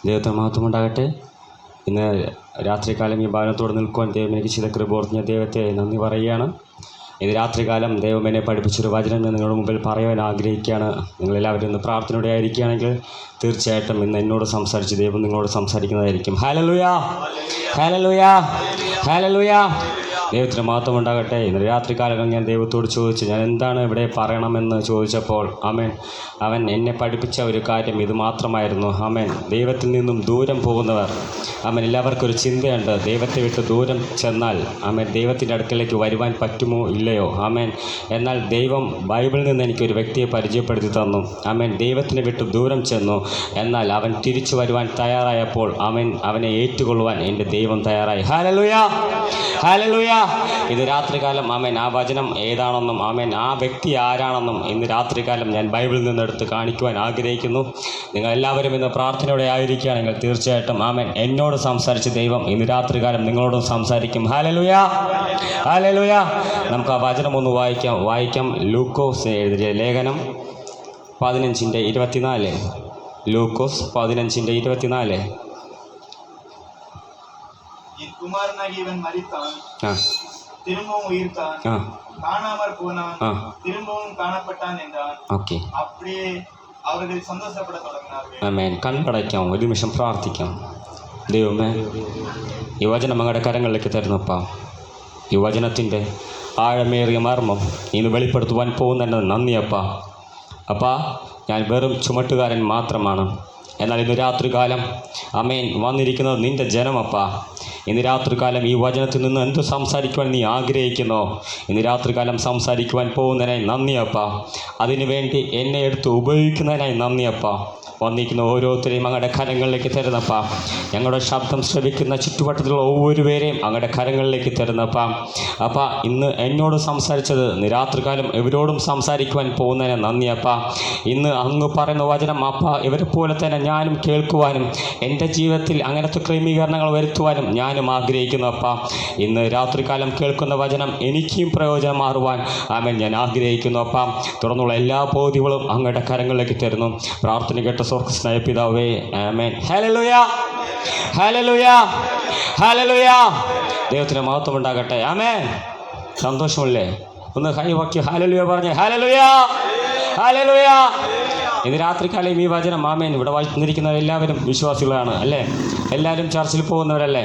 ദൈവത്തിന് മഹത്വം ഉണ്ടാകട്ടെ. ഇന്ന് രാത്രികാലം ഈ ഭവനത്തോട് നിൽക്കുവാൻ ദൈവം എനിക്ക് ചെയ്ത കൃപ ഓർത്ത് ഞാൻ ദൈവത്തെ നന്ദി പറയുകയാണ്. ഇന്ന് രാത്രികാലം ദൈവം എന്നെ പഠിപ്പിച്ചൊരു വചനം ഞാൻ നിങ്ങളുടെ മുമ്പിൽ പറയുവാൻ ആഗ്രഹിക്കുകയാണ്. നിങ്ങളെല്ലാവരും ഇന്ന് പ്രാർത്ഥനയോടെ ആയിരിക്കുകയാണെങ്കിൽ തീർച്ചയായിട്ടും ഇന്ന് എന്നോട് സംസാരിച്ച് ദൈവം നിങ്ങളോട് സംസാരിക്കുന്നതായിരിക്കും. ഹല്ലേലൂയ, ഹല്ലേലൂയ, ഹല്ലേലൂയ. ദൈവത്തിന് മഹത്വം ഉണ്ടാകട്ടെ. ഇന്ന് രാത്രികാലം ഞാൻ ദൈവത്തോട് ചോദിച്ചു, ഞാൻ എന്താണ് ഇവിടെ പറയണമെന്ന് ചോദിച്ചപ്പോൾ അവൻ എന്നെ പഠിപ്പിച്ച ഒരു കാര്യം ഇത് മാത്രമായിരുന്നു. ദൈവത്തിൽ നിന്നും ദൂരം പോകുന്നവർ എല്ലാവർക്കും ഒരു ചിന്തയുണ്ട്, ദൈവത്തെ വിട്ട് ദൂരം ചെന്നാൽ ദൈവത്തിൻ്റെ അടുക്കലേക്ക് വരുവാൻ പറ്റുമോ ഇല്ലയോ. എന്നാൽ ദൈവം ബൈബിളിൽ നിന്ന് എനിക്കൊരു വ്യക്തിയെ പരിചയപ്പെടുത്തി തന്നു. ദൈവത്തിനെ വിട്ട് ദൂരം ചെന്നു, എന്നാൽ അവൻ തിരിച്ചു വരുവാൻ തയ്യാറായപ്പോൾ അവനെ ഏറ്റുകൊള്ളുവാൻ എൻ്റെ ദൈവം തയ്യാറായി. Hallelujah, hallelujah. ഇത് രാത്രികാലം ആ വചനം ഏതാണെന്നും ആ വ്യക്തി ആരാണെന്നും ഇന്ന് രാത്രികാലം ഞാൻ ബൈബിളിൽ നിന്നെടുത്ത് കാണിക്കുവാൻ ആഗ്രഹിക്കുന്നു. നിങ്ങളെല്ലാവരും ഇന്ന് പ്രാർത്ഥനയോടെ ആയിരിക്കുകയാണെങ്കിൽ തീർച്ചയായിട്ടും എന്നോട് സംസാരിച്ച ദൈവം ഇന്ന് രാത്രികാലം നിങ്ങളോടും സംസാരിക്കും. Hallelujah, hallelujah. നമുക്ക് ആ വചനം ഒന്ന് വായിക്കാം. ലൂക്കോസ് എഴുതിയ ലേഖനം 15:24. ലൂക്കോസ് 15:24. குமாரனாகியவன் மரித்தான், திரும்பவும் உயிர்த்தான், காணாமற் போனான், திரும்பவும் காணப்பட்டான் என்றான். அப்படியே அவர்கள் സന്തോഷപ്പെട തുടങ്ങിனார்கள். കണ്ണടയ്ക്കാം, ഒരു നിമിഷം പ്രാർത്ഥിക്കാം. ദൈവമേ, ഈ വചനം അങ്ങയുടെ കരങ്ങളിലേക്ക് തരുന്നപ്പാ, ഈ വചനത്തിൻ്റെ ആഴമേറിയ മർമ്മം ഇന്ന് വെളിപ്പെടുത്തുവാൻ പോകുന്ന നന്ദിയപ്പാ. അപ്പാ, ഞാൻ വെറും ചുമട്ടുകാരൻ മാത്രമാണ്. എന്നാൽ ഇന്ന് രാത്രികാലം വന്നിരിക്കുന്നത് നിൻ്റെ ജനമപ്പാ. ഇന്ന് രാത്രികാലം ഈ വചനത്തിൽ നിന്ന് എന്ത് സംസാരിക്കുവാൻ നീ ആഗ്രഹിക്കുന്നോ, ഇന്ന് രാത്രികാലം സംസാരിക്കുവാൻ പോകുന്നതിനായി നന്ദിയപ്പാ. അതിനുവേണ്ടി എന്നെ എടുത്ത് ഉപയോഗിക്കുന്നതിനായി നന്ദിയപ്പാ. വന്നിരിക്കുന്ന ഓരോരുത്തരെയും അങ്ങയുടെ കരങ്ങളിലേക്ക് തരുന്നപ്പാ. ഞങ്ങളുടെ ശബ്ദം ശ്രവിക്കുന്ന ചുറ്റുവട്ടത്തിലുള്ള ഓരോരുപേരെയും അങ്ങയുടെ കരങ്ങളിലേക്ക് തരുന്നപ്പാ. അപ്പാ, ഇന്ന് എന്നോട് സംസാരിച്ചത് ഇന്ന് രാത്രികാലം ഇവരോടും സംസാരിക്കുവാൻ പോകുന്നതിന് നന്ദിയപ്പാ. ഇന്ന് അങ്ങ് പറയുന്ന വചനം അപ്പാ, ഇവരെ പോലെ തന്നെ ഞാനും കേൾക്കുവാനും എൻ്റെ ജീവിതത്തിൽ അങ്ങനത്തെ ക്രമീകരണങ്ങൾ വരുത്തുവാനും ഞാനും ആഗ്രഹിക്കുന്നു അപ്പാ. ഇന്ന് രാത്രികാലം കേൾക്കുന്ന വചനം എനിക്കും പ്രയോജനമാറുവാൻ ഞാൻ ആഗ്രഹിക്കുന്നു അപ്പാ. തുടർന്നുള്ള എല്ലാ ബോധ്യങ്ങളും അങ്ങയുടെ കരങ്ങളിലേക്ക് തരുന്നു. പ്രാർത്ഥന കേട്ട സ്വർഗ്ഗസ്ഥനായ പിതാവേ, ആമേൻ. ഹല്ലേലൂയ, ഹല്ലേലൂയ, ഹല്ലേലൂയ. ദൈവത്തിന് മഹത്വം ഉണ്ടാകട്ടെ. ആമേൻ. സന്തോഷമല്ലേ? ഒന്ന് കൈവക്കി ഹല്ലേലൂയ പറഞ്ഞേ. Hallelujah, hallelujah. ഇന്ന് രാത്രികാലം ഈ വചനം ഇവിടെ വന്നിരിക്കുന്ന എല്ലാവരും വിശ്വാസികളാണ് അല്ലേ? എല്ലാവരും ചർച്ചിൽ പോകുന്നവരല്ലേ?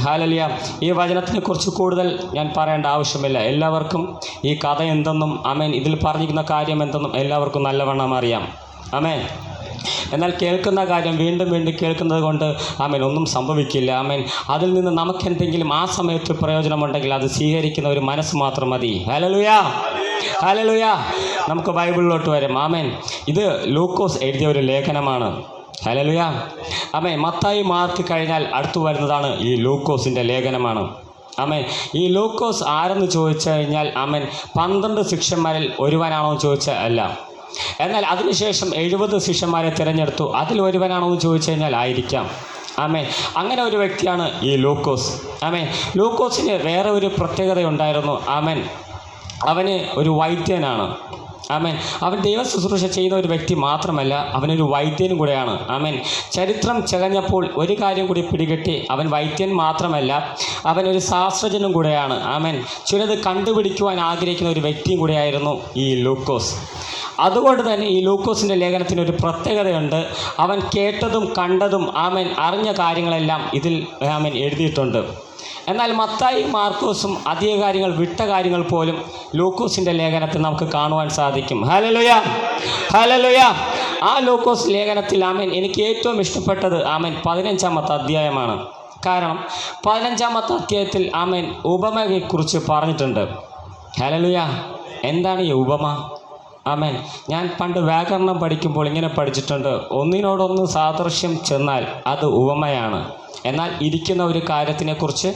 ഹല്ലേലൂയ. ഈ വചനത്തിനെക്കുറിച്ച് കൂടുതൽ ഞാൻ പറയേണ്ട ആവശ്യമില്ല. എല്ലാവർക്കും ഈ കഥ എന്തെന്നും ഇതിൽ പറഞ്ഞിരിക്കുന്ന കാര്യം എന്തെന്നും എല്ലാവർക്കും നല്ലവണ്ണം അറിയാം. എന്നാൽ കേൾക്കുന്ന കാര്യം വീണ്ടും വീണ്ടും കേൾക്കുന്നത് കൊണ്ട് ഒന്നും സംഭവിക്കില്ല. അതിൽ നിന്ന് നമുക്കെന്തെങ്കിലും ആ സമയത്ത് പ്രയോജനമുണ്ടെങ്കിൽ അത് സ്വീകരിക്കുന്ന ഒരു മനസ്സ് മാത്രം മതി. Hallelujah, hallelujah. നമുക്ക് ബൈബിളിലോട്ട് വരാം. ഇത് ലൂക്കോസ് എഴുതിയ ഒരു ലേഖനമാണ്. ഹല്ലേലൂയ. മത്തായി, മാർക്ക് കഴിഞ്ഞാൽ അടുത്തു വരുന്നതാണ് ഈ ലൂക്കോസിൻ്റെ ലേഖനമാണ്. ഈ ലൂക്കോസ് ആരെന്ന് ചോദിച്ചു കഴിഞ്ഞാൽ 12 ശിഷ്യന്മാരിൽ ഒരുവനാണോ എന്ന് ചോദിച്ചാൽ അല്ല. എന്നാൽ അതിനുശേഷം 70 ശിഷ്യന്മാരെ തിരഞ്ഞെടുത്തു. അതിൽ ഒരുവനാണോ എന്ന് ചോദിച്ചു കഴിഞ്ഞാൽ ആയിരിക്കാം. അങ്ങനെ ഒരു വ്യക്തിയാണ് ഈ ലൂക്കോസ്. ലൂക്കോസിന് വേറെ ഒരു പ്രത്യേകത ഉണ്ടായിരുന്നു. അവന് ഒരു വൈദ്യനാണ്. അവൻ ദൈവ ശുശ്രൂഷ ചെയ്യുന്ന ഒരു വ്യക്തി മാത്രമല്ല, അവനൊരു വൈദ്യനും കൂടെയാണ്. ചരിത്രം ചകഞ്ഞപ്പോൾ ഒരു കാര്യം കൂടി പിടികിട്ടി, അവൻ വൈദ്യൻ മാത്രമല്ല, അവനൊരു ശാസ്ത്രജ്ഞനും കൂടെയാണ്. ചിലത് കണ്ടുപിടിക്കുവാൻ ആഗ്രഹിക്കുന്ന ഒരു വ്യക്തിയും കൂടെയായിരുന്നു ഈ ലൂക്കോസ്. അതുകൊണ്ട് തന്നെ ഈ ലൂക്കോസിൻ്റെ ലേഖനത്തിന് ഒരു പ്രത്യേകതയുണ്ട്. അവൻ കേട്ടതും കണ്ടതും അറിഞ്ഞ കാര്യങ്ങളെല്ലാം ഇതിൽ എഴുതിയിട്ടുണ്ട്. എന്നാൽ മത്തായി, മാർക്കോസും അധിക കാര്യങ്ങൾ വിട്ട കാര്യങ്ങൾ പോലും ലൂക്കോസിൻ്റെ ലേഖനത്തിൽ നമുക്ക് കാണുവാൻ സാധിക്കും. Hallelujah, hallelujah. ആ ലൂക്കോസ് ലേഖനത്തിൽ എനിക്ക് ഏറ്റവും ഇഷ്ടപ്പെട്ടത് 15-ാമത്തെ അധ്യായമാണ്. കാരണം 15-ാമത്തെ അധ്യായത്തിൽ ഉപമയെക്കുറിച്ച് പറഞ്ഞിട്ടുണ്ട്. ഹല്ലേലൂയ. എന്താണ് ഈ ഉപമ? ഞാൻ പണ്ട് വ്യാകരണം പഠിക്കുമ്പോൾ ഇങ്ങനെ പഠിച്ചിട്ടുണ്ട്, ഒന്നിനോടൊന്ന് സാദൃശ്യം ചെന്നാൽ അത് ഉപമയാണ്. എന്നാൽ ഇരിക്കുന്ന ഒരു കാര്യത്തിനെക്കുറിച്ച്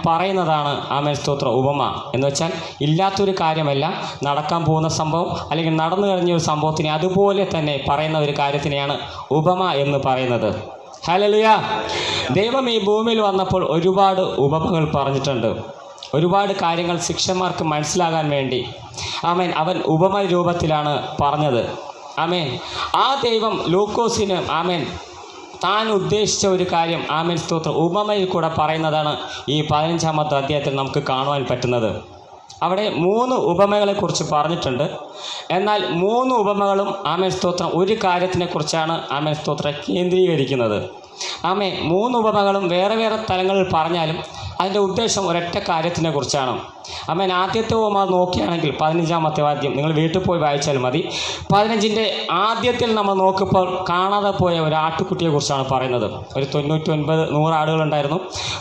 പറയുന്നതാണ് സ്തോത്ര ഉപമ എന്ന് വെച്ചാൽ ഇല്ലാത്തൊരു കാര്യമല്ല, നടക്കാൻ പോകുന്ന സംഭവം അല്ലെങ്കിൽ നടന്നു കഴിഞ്ഞ ഒരു സംഭവത്തിനെ അതുപോലെ തന്നെ പറയുന്ന ഒരു കാര്യത്തിനെയാണ് ഉപമ എന്ന് പറയുന്നത്. ഹല്ലേലൂയ. ദൈവം ഈ ഭൂമിയിൽ വന്നപ്പോൾ ഒരുപാട് ഉപമകൾ പറഞ്ഞിട്ടുണ്ട്. ഒരുപാട് കാര്യങ്ങൾ ശിഷ്യന്മാർക്ക് മനസ്സിലാകാൻ വേണ്ടി അവൻ ഉപമ രൂപത്തിലാണ് പറഞ്ഞത്. ആ ദൈവം ലൂക്കോസിന് താൻ ഉദ്ദേശിച്ച ഒരു കാര്യം ആമേൻ സ്തോത്രം ഉപമയിൽ കൂടെ പറയുന്നതാണ് ഈ 15-ാമത്തെ അധ്യായത്തിൽ നമുക്ക് കാണുവാൻ പറ്റുന്നത്. അവിടെ 3 ഉപമകളെക്കുറിച്ച് പറഞ്ഞിട്ടുണ്ട്. എന്നാൽ 3 ഉപമകളും ആമേൻ സ്തോത്രം ഒരു കാര്യത്തിനെക്കുറിച്ചാണ് ആമേൻ സ്തോത്രം കേന്ദ്രീകരിക്കുന്നത്. ആമേൻ 3 ഉപമകളും വേറെ വേറെ തലങ്ങളിൽ പറഞ്ഞാലും അതിൻ്റെ ഉദ്ദേശം ഒരൊറ്റ കാര്യത്തിനെ കുറിച്ചാണ്. ആമേൻ ആദ്യത്തെ ഉപമ നോക്കുകയാണെങ്കിൽ 15-ാമത്തെ വാക്യം നിങ്ങൾ വീട്ടിൽ പോയി വായിച്ചാൽ മതി. 15-ന്റെ ആദ്യത്തിൽ നമ്മൾ നോക്കുമ്പോൾ കാണാതെ പോയ ഒരു ആട്ടുകുട്ടിയെക്കുറിച്ചാണ് പറയുന്നത്. ഒരു 99-100 ആടുകളുണ്ടായിരുന്നു.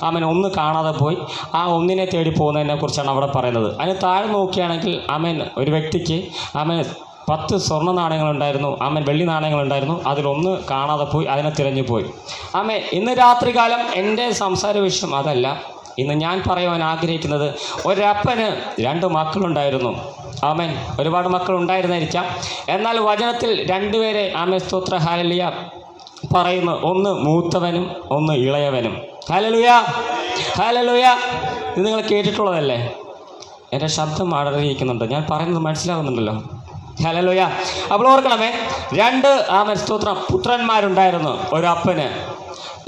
ആമേൻ 1 കാണാതെ പോയി. ആ 1-നെ തേടി പോകുന്നതിനെ കുറിച്ചാണ് അവിടെ പറയുന്നത്. അതിന് താഴെ നോക്കുകയാണെങ്കിൽ ആമേൻ ഒരു വ്യക്തിക്ക് ആമേൻ 10 സ്വർണ്ണ നാണയങ്ങളുണ്ടായിരുന്നു. ആമേൻ വെള്ളി നാണയങ്ങളുണ്ടായിരുന്നു. അതിലൊന്ന് കാണാതെ പോയി, അതിനെ തിരഞ്ഞു പോയി. ആമേൻ ഇന്ന് രാത്രികാലം എൻ്റെ സംസാര വിഷയം അതല്ല. ഇന്ന് ഞാൻ പറയുവാൻ ആഗ്രഹിക്കുന്നത് ഒരപ്പന് 2 മക്കളുണ്ടായിരുന്നു. ആമേൻ ഒരുപാട് മക്കളുണ്ടായിരുന്നായിരിക്കാം. എന്നാൽ വചനത്തിൽ 2 പേരെ ആമേൻ സ്തോത്ര ഹല്ലേലൂയ പറയുന്നു. ഒന്ന് മൂത്തവനും ഒന്ന് ഇളയവനും. Hallelujah hallelujah. ഇത് നിങ്ങൾ കേട്ടിട്ടുള്ളതല്ലേ? എൻ്റെ ശബ്ദം അടറിയിരിക്കുന്നുണ്ട്. ഞാൻ പറയുന്നത് മനസ്സിലാകുന്നുണ്ടല്ലോ? ഹല്ലേലൂയ. അപ്പോൾ ഓർക്കണമേ, 2 ആമേൻ സ്തോത്രം പുത്രന്മാരുണ്ടായിരുന്നു ഒരപ്പന്.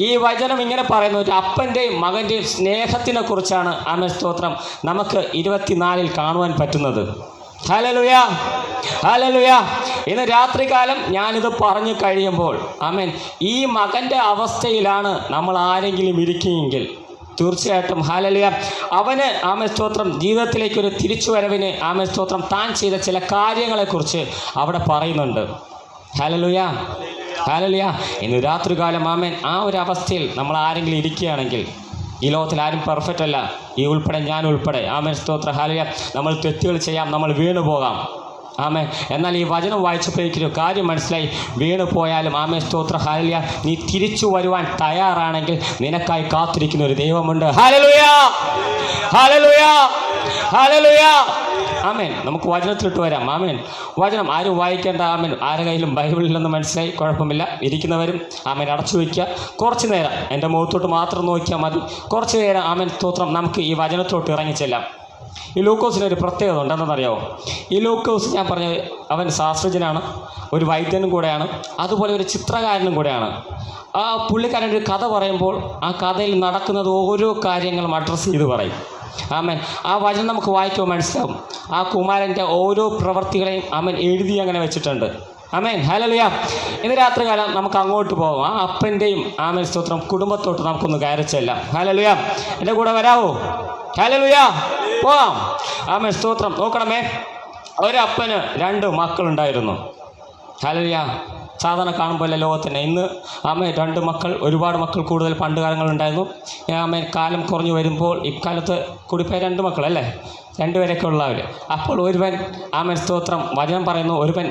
ഈ വചനം ഇങ്ങനെ പറയുന്നു, ഒരു അപ്പൻ്റെയും മകൻ്റെയും സ്നേഹത്തിനെ കുറിച്ചാണ് ആമേൻ സ്തോത്രം നമുക്ക് 24-ൽ കാണുവാൻ പറ്റുന്നത്. Hallelujah hallelujah. ഇന്ന് രാത്രികാലം ഞാനിത് പറഞ്ഞു കഴിയുമ്പോൾ ആമേൻ ഈ മകൻ്റെ അവസ്ഥയിലാണ് നമ്മൾ ആരെങ്കിലും ഇരിക്കുമെങ്കിൽ തീർച്ചയായിട്ടും ഹല്ലേലൂയ അവന് ആമേൻ സ്തോത്രം ജീവിതത്തിലേക്കൊരു തിരിച്ചുവരവിന് ആമേൻ സ്തോത്രം താൻ ചെയ്ത ചില കാര്യങ്ങളെക്കുറിച്ച് അവിടെ പറയുന്നുണ്ട്. Hallelujah hallelujah. ഇന്ന് രാത്രികാലം ആമേൻ ആ ഒരു അവസ്ഥയിൽ നമ്മൾ ആരെങ്കിലും ഇരിക്കുകയാണെങ്കിൽ, ഈ ലോകത്തിൽ ആരും പെർഫെക്റ്റ് അല്ല, ഈ ഉൾപ്പെടെ ഞാൻ ഉൾപ്പെടെ ആമേൻ സ്തോത്ര ഹല്ലേലൂയ നമ്മൾ തെറ്റുകൾ ചെയ്യാം, നമ്മൾ വീണു പോകാം. ആമേൻ എന്നാൽ ഈ വചനം വായിച്ചപ്പോഴേക്കൊരു കാര്യം മനസ്സിലായി. വീണു പോയാലും ആമേൻ സ്തോത്ര ഹല്ലേലൂയ നീ തിരിച്ചു വരുവാൻ തയ്യാറാണെങ്കിൽ നിനക്കായി കാത്തിരിക്കുന്ന ഒരു ദൈവമുണ്ട്. ഹല്ലേലൂയ ഹല്ലേലൂയ ഹല്ലേലൂയ. ആമേൻ നമുക്ക് വചനത്തിലിട്ട് വരാം. ആമേൻ വചനം ആരും വായിക്കേണ്ട. ആമേൻ ആരുടെ കയ്യിലും ബൈബിളില്ലെന്ന് മനസ്സിലായി, കുഴപ്പമില്ല. ഇരിക്കുന്നവരും ആമേൻ അടച്ചു വയ്ക്കുക. കുറച്ച് നേരം എൻ്റെ മുഖത്തോട്ട് മാത്രം നോക്കിയാൽ മതി. കുറച്ച് നേരം ആമേൻ സ്തോത്രം നമുക്ക് ഈ വചനത്തോട്ട് ഇറങ്ങിച്ചെല്ലാം. ഈ ലൂക്കോസിനൊരു പ്രത്യേകത ഉണ്ട്. എന്താണെന്നറിയാമോ? ഈ ലൂക്കോസ് ഞാൻ പറഞ്ഞ അവൻ ശാസ്ത്രജ്ഞനാണ്, ഒരു വൈദ്യനും കൂടെയാണ്, അതുപോലെ ഒരു ചിത്രകാരനും കൂടെയാണ്. ആ പുള്ളിക്കാരൻ ഒരു കഥ പറയുമ്പോൾ ആ കഥയിൽ നടക്കുന്നത് ഓരോ കാര്യങ്ങളും അഡ്രസ്സ് ചെയ്ത് പറയും. ആമേൻ ആ വചനം നമുക്ക് വായിക്കുമ്പോൾ മനസ്സിലാവും. ആ കുമാരൻ്റെ ഓരോ പ്രവർത്തികളെയും ആമേൻ എഴുതി അങ്ങനെ വെച്ചിട്ടുണ്ട്. Amen hallelujah. ഇന്ന് രാത്രികാലം നമുക്ക് അങ്ങോട്ട് പോകാം. ആ അപ്പൻ്റെയും ആമേൻ സ്തോത്രം കുടുംബത്തോട്ട് നമുക്കൊന്ന് കയറി ചെല്ലാം. ഹല്ലേലൂയ. എൻ്റെ കൂടെ വരാവോ? ഹല്ലേലൂയ. പോകാം. ആമേൻ സ്തോത്രം. നോക്കണമേ, ഒരപ്പന് 2 മക്കളുണ്ടായിരുന്നു. ഹല്ലേലൂയ. സാധാരണ കാണുമ്പോൾ ലോകത്തിന് ഇന്ന് ആമേൻ 2 മക്കൾ, ഒരുപാട് മക്കൾ കൂടുതൽ പണ്ട് കാലങ്ങളുണ്ടായിരുന്നു. ആമേൻ കാലം കുറഞ്ഞു വരുമ്പോൾ ഇക്കാലത്ത് കൂടിപ്പോയ 2 മക്കളല്ലേ, 2 പേരൊക്കെ ഉള്ളവർ. അപ്പോൾ ഒരുവൻ ആമേൻ സ്തോത്രം വചനം പറയുന്നു, ഒരുവൻ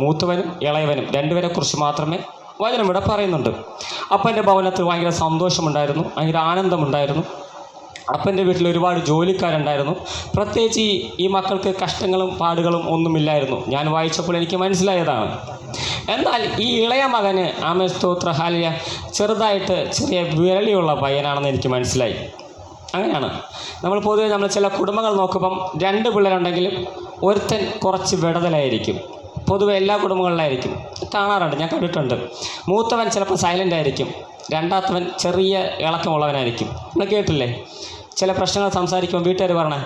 മൂത്തവനും ഇളയവനും 2 പേരെക്കുറിച്ച് മാത്രമേ വചനം ഇവിടെ പറയുന്നുണ്ട്. അപ്പൻ്റെ ഭവനത്തിൽ ഭയങ്കര സന്തോഷമുണ്ടായിരുന്നു, ഭയങ്കര ആനന്ദമുണ്ടായിരുന്നു. അപ്പൻ്റെ വീട്ടിൽ ഒരുപാട് ജോലിക്കാരുണ്ടായിരുന്നു. പ്രത്യേകിച്ച് ഈ മക്കൾക്ക് കഷ്ടങ്ങളും പാടുകളും ഒന്നുമില്ലായിരുന്നു. ഞാൻ വായിച്ചപ്പോൾ എനിക്ക് മനസ്സിലായതാണ്. എന്നാൽ ഈ ഇളയ മകന് ആമേൻ സ്തോത്ര ഹല്ലേലൂയ ചെറുതായിട്ട് ചെറിയ വിരളിയുള്ള പയ്യനാണെന്ന് എനിക്ക് മനസ്സിലായി. അങ്ങനെയാണ് നമ്മൾ പൊതുവെ നമ്മൾ ചില കുടുംബങ്ങൾ നോക്കുമ്പം 2 പിള്ളേരുണ്ടെങ്കിലും ഒരുത്തൻ കുറച്ച് വിടതലായിരിക്കും. പൊതുവെ എല്ലാ കുടുംബങ്ങളിലായിരിക്കും കാണാറുണ്ട്, ഞാൻ കണ്ടിട്ടുണ്ട്. മൂത്തവൻ ചിലപ്പോൾ സൈലൻ്റ് ആയിരിക്കും, രണ്ടാമത്തവൻ ചെറിയ ഇളക്കമുള്ളവനായിരിക്കും. നമ്മൾ കേട്ടില്ലേ ചില പ്രശ്നങ്ങൾ സംസാരിക്കുമ്പോൾ വീട്ടുകാർ പറഞ്ഞേ,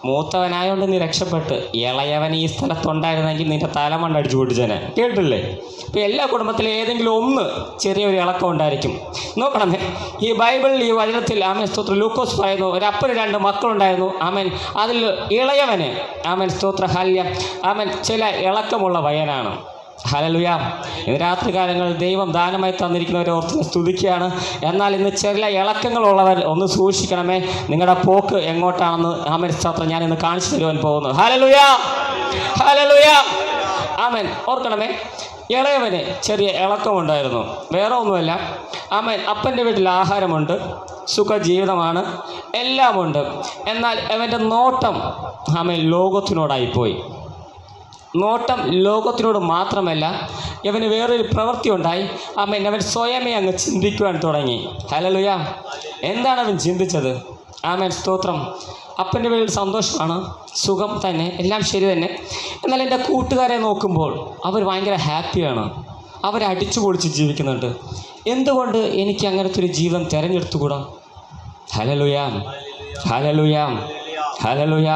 മൂത്തവനായോണ്ട് നീ രക്ഷപ്പെട്ട്, ഇളയവൻ ഈ സ്ഥലത്തുണ്ടായിരുന്നെങ്കിൽ നിൻ്റെ തലമണ്ട അടിച്ചു പൊട്ടിച്ചേനെ. കേട്ടില്ലേ? ഇപ്പോൾ എല്ലാ കുടുംബത്തിലും ഏതെങ്കിലും ഒന്ന് ചെറിയൊരു ഇളക്കം ഉണ്ടായിരിക്കും. നോക്കണമേ, ഈ ബൈബിളിൽ ഈ വചനത്തിൽ ആമേൻ സ്തോത്ര ലൂക്കോസ് പറയുന്നു, ഒരപ്പന് 2 മക്കളുണ്ടായിരുന്നു. ആമേൻ അതിൽ ഇളയവന് ആമേൻ സ്തോത്ര ഹല്ലേലൂയ ആമേൻ ചില ഇളക്കമുള്ള പയ്യനാണ്. ഹല്ലേലൂയ. ഇന്ന് രാത്രികാലങ്ങളിൽ ദൈവം ദാനമായി തന്നിരിക്കുന്നവരെ ഓർത്ത് സ്തുതിക്കുകയാണ്. എന്നാൽ ഇന്ന് ചില ഇളക്കങ്ങളുള്ളവർ ഒന്ന് സൂക്ഷിക്കണമേ, നിങ്ങളുടെ പോക്ക് എങ്ങോട്ടാണെന്ന് ആമേൻ സ്തോത്രം ഞാൻ ഇന്ന് കാണിച്ചു തരുവാൻ പോകുന്നു. ഹല്ലേലൂയ ഹല്ലേലൂയ ആമേൻ. ഓർക്കണമേ, ഇളയവന് ചെറിയ ഇളക്കമുണ്ടായിരുന്നു. വേറെ ഒന്നുമല്ല, ആമേൻ അപ്പൻ്റെ വീട്ടിൽ ആഹാരമുണ്ട്, സുഖജീവിതമാണ്, എല്ലാമുണ്ട്. എന്നാൽ അവൻ്റെ നോട്ടം ആമേൻ ലോകത്തിനോടായിപ്പോയി. നോട്ടം ലോകത്തിനോട് മാത്രമല്ല, ഇവന് വേറൊരു പ്രവൃത്തി ഉണ്ടായി. അവൻ സ്വയമേ അങ്ങ് ചിന്തിക്കുവാൻ തുടങ്ങി. ഹല്ലേലൂയ. എന്താണ് അവൻ ചിന്തിച്ചത്? ആമേൻ സ്തോത്രം. അപ്പൻ്റെ വീട്ടിൽ സന്തോഷമാണ്, സുഖം തന്നെ, എല്ലാം ശരി തന്നെ. എന്നാൽ എൻ്റെ കൂട്ടുകാരെ നോക്കുമ്പോൾ അവർ ഭയങ്കര ഹാപ്പിയാണ്, അവരടിച്ചു പൊളിച്ച് ജീവിക്കുന്നുണ്ട്. എന്തുകൊണ്ട് എനിക്ക് അങ്ങനത്തെ ഒരു ജീവിതം തിരഞ്ഞെടുത്തുകൂടാ? ഹല്ലേലൂയ, ഹല്ലേലൂയ, ഹല്ലേലൂയ.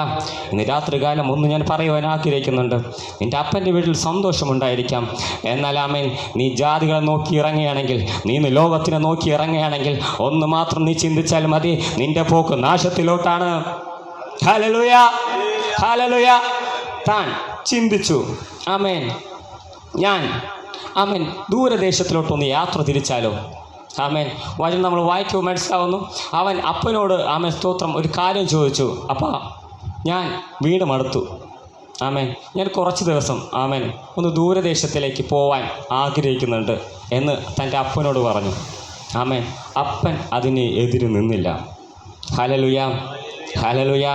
ഇന്ന് രാത്രികാലം ഒന്ന് ഞാൻ പറയുവാൻ ആഗ്രഹിക്കുന്നുണ്ട്. നിൻ്റെ അപ്പൻ്റെ വീട്ടിൽ സന്തോഷമുണ്ടായിരിക്കാം. എന്നാൽ ആമേൻ, നീ ജാതികളെ നോക്കി ഇറങ്ങുകയാണെങ്കിൽ, നീ ഇന്ന് ലോകത്തിനെ നോക്കി ഇറങ്ങുകയാണെങ്കിൽ, ഒന്ന് മാത്രം നീ ചിന്തിച്ചാൽ മതി, നിൻ്റെ പോക്ക് നാശത്തിലോട്ടാണ്. Hallelujah, hallelujah. താൻ ചിന്തിച്ചു, ആമേൻ, ഞാൻ ആമേൻ ദൂരദേശത്തിലോട്ടൊന്ന് യാത്ര തിരിച്ചാലോ? ആമേൻ. വചനം നമ്മൾ വായിക്കുമ്പോൾ മനസ്സിലാവുന്നു, അവൻ അപ്പനോട് ആമേൻ സ്തോത്രം ഒരു കാര്യം ചോദിച്ചു. അപ്പാ, ഞാൻ വീട് മടുത്തു. ആമേൻ, ഞാൻ കുറച്ച് ദിവസം ആമേൻ ഒന്ന് ദൂരദേശത്തിലേക്ക് പോവാൻ ആഗ്രഹിക്കുന്നുണ്ട് എന്ന് തൻ്റെ അപ്പനോട് പറഞ്ഞു. ആമേൻ. അപ്പൻ അതിന് എതിര് നിന്നില്ല. Hallelujah, hallelujah.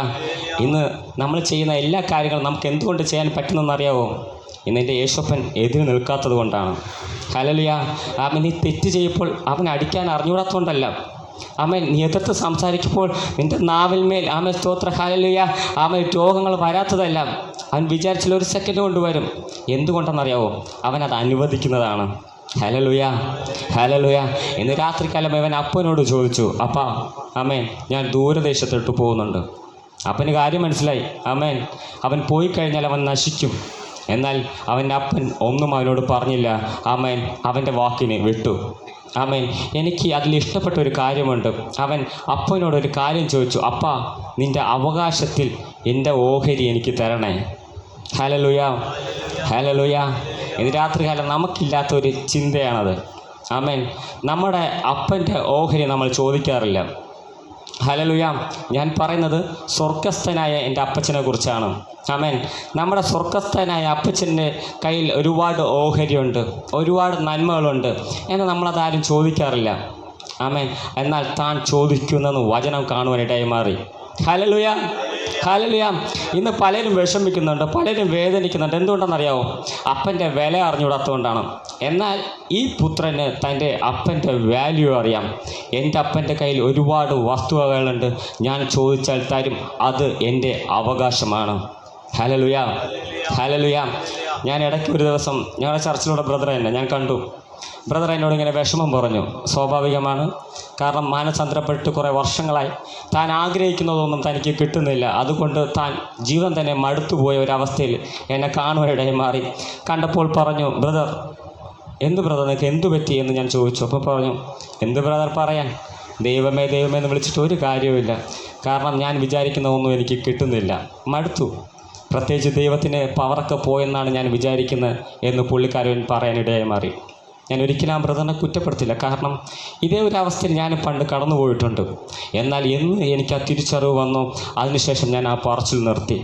ഇന്ന് നമ്മൾ ചെയ്യുന്ന എല്ലാ കാര്യങ്ങളും നമുക്ക് എന്തുകൊണ്ട് ചെയ്യാൻ പറ്റുന്നതെന്നറിയാവോ? ഇന്ന് എൻ്റെ യേശുപ്പൻ എതിര് നിൽക്കാത്തത് കൊണ്ടാണ്. ഹല്ലേലൂയ. ആമേൻ. നീ തെറ്റ് ചെയ്യുമ്പോൾ അവൻ അടിക്കാൻ അറിഞ്ഞുകൂടാത്തതുകൊണ്ടല്ല. ആമേൻ. നീ എതിർത്ത് സംസാരിക്കുമ്പോൾ നിൻ്റെ നാവിന്മേൽ ആമേൻ സ്തോത്ര ഹല്ലേലൂയ ആമേൻ രോഗങ്ങൾ വരാത്തതല്ല. അവൻ വിചാരിച്ചാൽ ഒരു സെക്കൻഡ് കൊണ്ടുവരും. എന്തുകൊണ്ടെന്നറിയാവോ? അവനത് അനുവദിക്കുന്നതാണ്. Hallelujah, hallelujah. ഇന്ന് രാത്രികാലം അവൻ അപ്പനോട് ചോദിച്ചു, അപ്പാ ആമേൻ ഞാൻ ദൂരദേശത്തോട്ട് പോകുന്നുണ്ട്. അപ്പന് കാര്യം മനസ്സിലായി. ആമേൻ. അവൻ പോയി കഴിഞ്ഞാൽ അവൻ നശിക്കും. എന്നാൽ അവൻ്റെ അപ്പൻ ഒന്നും അവനോട് പറഞ്ഞില്ല. ആമേൻ. അവൻ്റെ വാക്കിന് വിട്ടു. ആമേൻ. എനിക്ക് അതിൽ ഇഷ്ടപ്പെട്ട ഒരു കാര്യമുണ്ട്. അവൻ അപ്പനോടൊരു കാര്യം ചോദിച്ചു, അപ്പാ നിൻ്റെ അവകാശത്തിൽ എൻ്റെ ഓഹരി എനിക്ക് തരണേ. Hallelujah, hallelujah. ഇന്ന് രാത്രികാലം നമുക്കില്ലാത്തൊരു ചിന്തയാണത്. ആമേൻ. നമ്മുടെ അപ്പൻ്റെ ഓഹരി നമ്മൾ ചോദിക്കാറില്ല. ഹല്ലേലൂയ. ഞാൻ പറയുന്നത് സ്വർഗസ്ഥനായ എൻ്റെ അപ്പച്ചനെ കുറിച്ചാണ്. ആമേൻ. നമ്മുടെ സ്വർഗസ്ഥനായ അപ്പച്ചൻ്റെ കയ്യിൽ ഒരുപാട് ഓഹരിയുണ്ട്, ഒരുപാട് നന്മകളുണ്ട്. എന്നാൽ നമ്മളതാരും ചോദിക്കാറില്ല. ആമേൻ. എന്നാൽ താൻ ചോദിക്കുന്നെന്ന് വചനം കാണുവാനിടയായി മാറി. Hallelujah, hallelujah. ഇന്ന് പലരും വിഷമിക്കുന്നുണ്ട്, പലരും വേദനിക്കുന്നുണ്ട്. എന്തുകൊണ്ടെന്നറിയാമോ? അപ്പൻ്റെ വില അറിഞ്ഞുകൂടാത്തതുകൊണ്ടാണ്. എന്നാൽ ഈ പുത്രന് തൻ്റെ അപ്പൻ്റെ വാല്യൂ അറിയാം. എൻ്റെ അപ്പൻ്റെ കയ്യിൽ ഒരുപാട് വസ്തുവകകളുണ്ട്, ഞാൻ ചോദിച്ചാൽ തരും, അത് എൻ്റെ അവകാശമാണ്. Hallelujah, hallelujah. ഞാൻ ഇടയ്ക്ക് ഒരു ദിവസം ഞങ്ങളുടെ ചർച്ചിലൂടെ ബ്രദറെ ഞാൻ കണ്ടു. ബ്രദർ എന്നോട് ഇങ്ങനെ വിഷമം പറഞ്ഞു. സ്വാഭാവികമാണ്. കാരണം മാനസാന്തരപ്പെട്ട് കുറേ വർഷങ്ങളായി താൻ ആഗ്രഹിക്കുന്നതൊന്നും തനിക്ക് കിട്ടുന്നില്ല. അതുകൊണ്ട് താൻ ജീവൻ തന്നെ മടുത്തുപോയ ഒരവസ്ഥയിൽ എന്നെ കാണുവാനിടയായി മാറി. കണ്ടപ്പോൾ പറഞ്ഞു, ബ്രദർ എന്ത് ബ്രദർ നിനക്ക് എന്തു പറ്റി എന്ന് ഞാൻ ചോദിച്ചു. അപ്പോൾ പറഞ്ഞു, എന്ത് ബ്രദർ പറയാൻ, ദൈവമേ ദൈവമേ എന്ന് വിളിച്ചിട്ട് ഒരു കാര്യവുമില്ല. കാരണം ഞാൻ വിചാരിക്കുന്നതൊന്നും എനിക്ക് കിട്ടുന്നില്ല, മടുത്തു. പ്രത്യേകിച്ച് ദൈവത്തിന് പവറൊക്കെ പോയെന്നാണ് ഞാൻ വിചാരിക്കുന്നത് എന്ന് പുള്ളിക്കാരൻ പറയാനിടയായി മാറി. ഞാൻ ഒരിക്കലും ആ ബ്രദറിനെ കുറ്റപ്പെടുത്തില്ല. കാരണം ഇതേ ഒരു അവസ്ഥയിൽ ഞാൻ പണ്ട് കടന്നു പോയിട്ടുണ്ട്. എന്നാൽ എന്ന് എനിക്ക് ആ തിരിച്ചറിവ് വന്നു, അതിനുശേഷം ഞാൻ ആ പറച്ചിൽ നിർത്തി.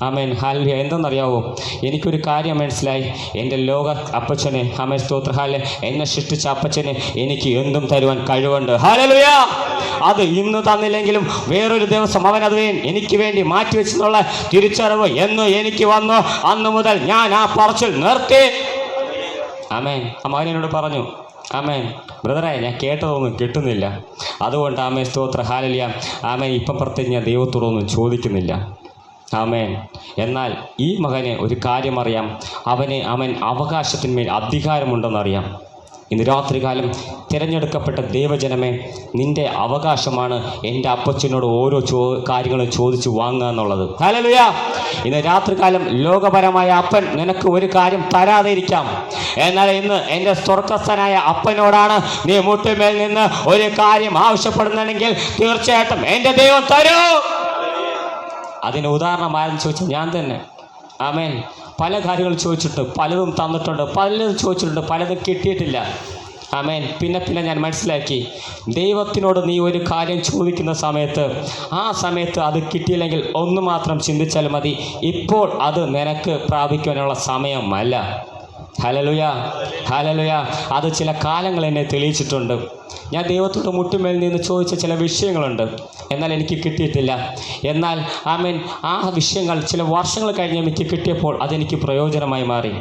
ആമേൻ, ഹല്ലേലൂയ. എന്തെന്നറിയാവോ? എനിക്കൊരു കാര്യം മനസ്സിലായി. എൻ്റെ ലോക അപ്പച്ചനെ ആമേൻ സ്തോത്ര ഹല്ലേലൂയ എന്നെ സൃഷ്ടിച്ച അപ്പച്ചനെ എനിക്ക് എന്തും തരുവാൻ കഴിവുണ്ട്. ഹല്ലേലൂയ. അത് ഇന്ന് തന്നില്ലെങ്കിലും വേറൊരു ദിവസം അവനത് എനിക്ക് വേണ്ടി മാറ്റിവെച്ചെന്നുള്ള തിരിച്ചറിവ് എന്ന് എനിക്ക് വന്നു. അന്ന് മുതൽ ഞാൻ ആ പറച്ചിൽ നിർത്തി. ആമേൻ. മകനോട് പറഞ്ഞു, ആമേൻ ബ്രദറെ ഞാൻ കേട്ടതൊന്നും കിട്ടുന്നില്ല, അതുകൊണ്ട് ആമേൻ സ്തോത്ര ഹല്ലേലൂയ ആമേൻ ഇപ്പം പ്രത്യേകം ഞാൻ ദൈവത്തോടൊന്നും ചോദിക്കുന്നില്ല. ആമേൻ. എന്നാൽ ഈ മകന് ഒരു കാര്യം അറിയാം, അവന് അവൻ അവകാശത്തിന്മേൽ അധികാരമുണ്ടെന്നറിയാം. ഇന്ന് രാത്രികാലം തിരഞ്ഞെടുക്കപ്പെട്ട ദൈവജനമേ, നിൻ്റെ അവകാശമാണ് എൻ്റെ അപ്പച്ചനോട് ഓരോ കാര്യങ്ങളും ചോദിച്ചു വാങ്ങുക എന്നുള്ളത്. ഹല്ലേലൂയ. ഇന്ന് രാത്രികാലം ലോകപരമായ അപ്പൻ നിനക്ക് ഒരു കാര്യം തരാതെ ഇരിക്കാം. എന്നാൽ ഇന്ന് എൻ്റെ സ്വർഗസ്ഥനായ അപ്പനോടാണ് നീ മുട്ടുമേൽ നിന്ന് ഒരു കാര്യം ആവശ്യപ്പെടുന്നുണ്ടെങ്കിൽ തീർച്ചയായിട്ടും എൻ്റെ ദൈവം തരൂ. അതിന് ഉദാഹരണം ആരെന്ന് ചോദിച്ചാൽ ഞാൻ തന്നെ. ആമേൻ. പല കാര്യങ്ങൾ ചോദിച്ചിട്ടുണ്ട്, പലതും തന്നിട്ടുണ്ട്, പലതും ചോദിച്ചിട്ടുണ്ട്, പലതും കിട്ടിയിട്ടില്ല. ആമേൻ. പിന്നെ ഞാൻ മനസ്സിലാക്കി, ദൈവത്തിനോട് നീ ഒരു കാര്യം ചോദിക്കുന്ന സമയത്ത് ആ സമയത്ത് അത് കിട്ടിയില്ലെങ്കിൽ ഒന്ന് മാത്രം ചിന്തിച്ചാൽ മതി, ഇപ്പോൾ അത് നിനക്ക് പ്രാപിക്കാനുള്ള സമയമല്ല. Hallelujah, hallelujah. അത് ചില കാലങ്ങൾ എന്നെ തെളിയിച്ചിട്ടുണ്ട്. ഞാൻ ദൈവത്തോട് മുട്ടുമേൽ നിന്ന് ചോദിച്ച ചില വിഷയങ്ങളുണ്ട്, എന്നാൽ എനിക്ക് കിട്ടിയിട്ടില്ല. എന്നാൽ ആമേൻ ആ വിഷയങ്ങൾ ചില വർഷങ്ങൾ കഴിഞ്ഞ് എനിക്ക് കിട്ടിയപ്പോൾ അതെനിക്ക് പ്രയോജനമായി മാറി.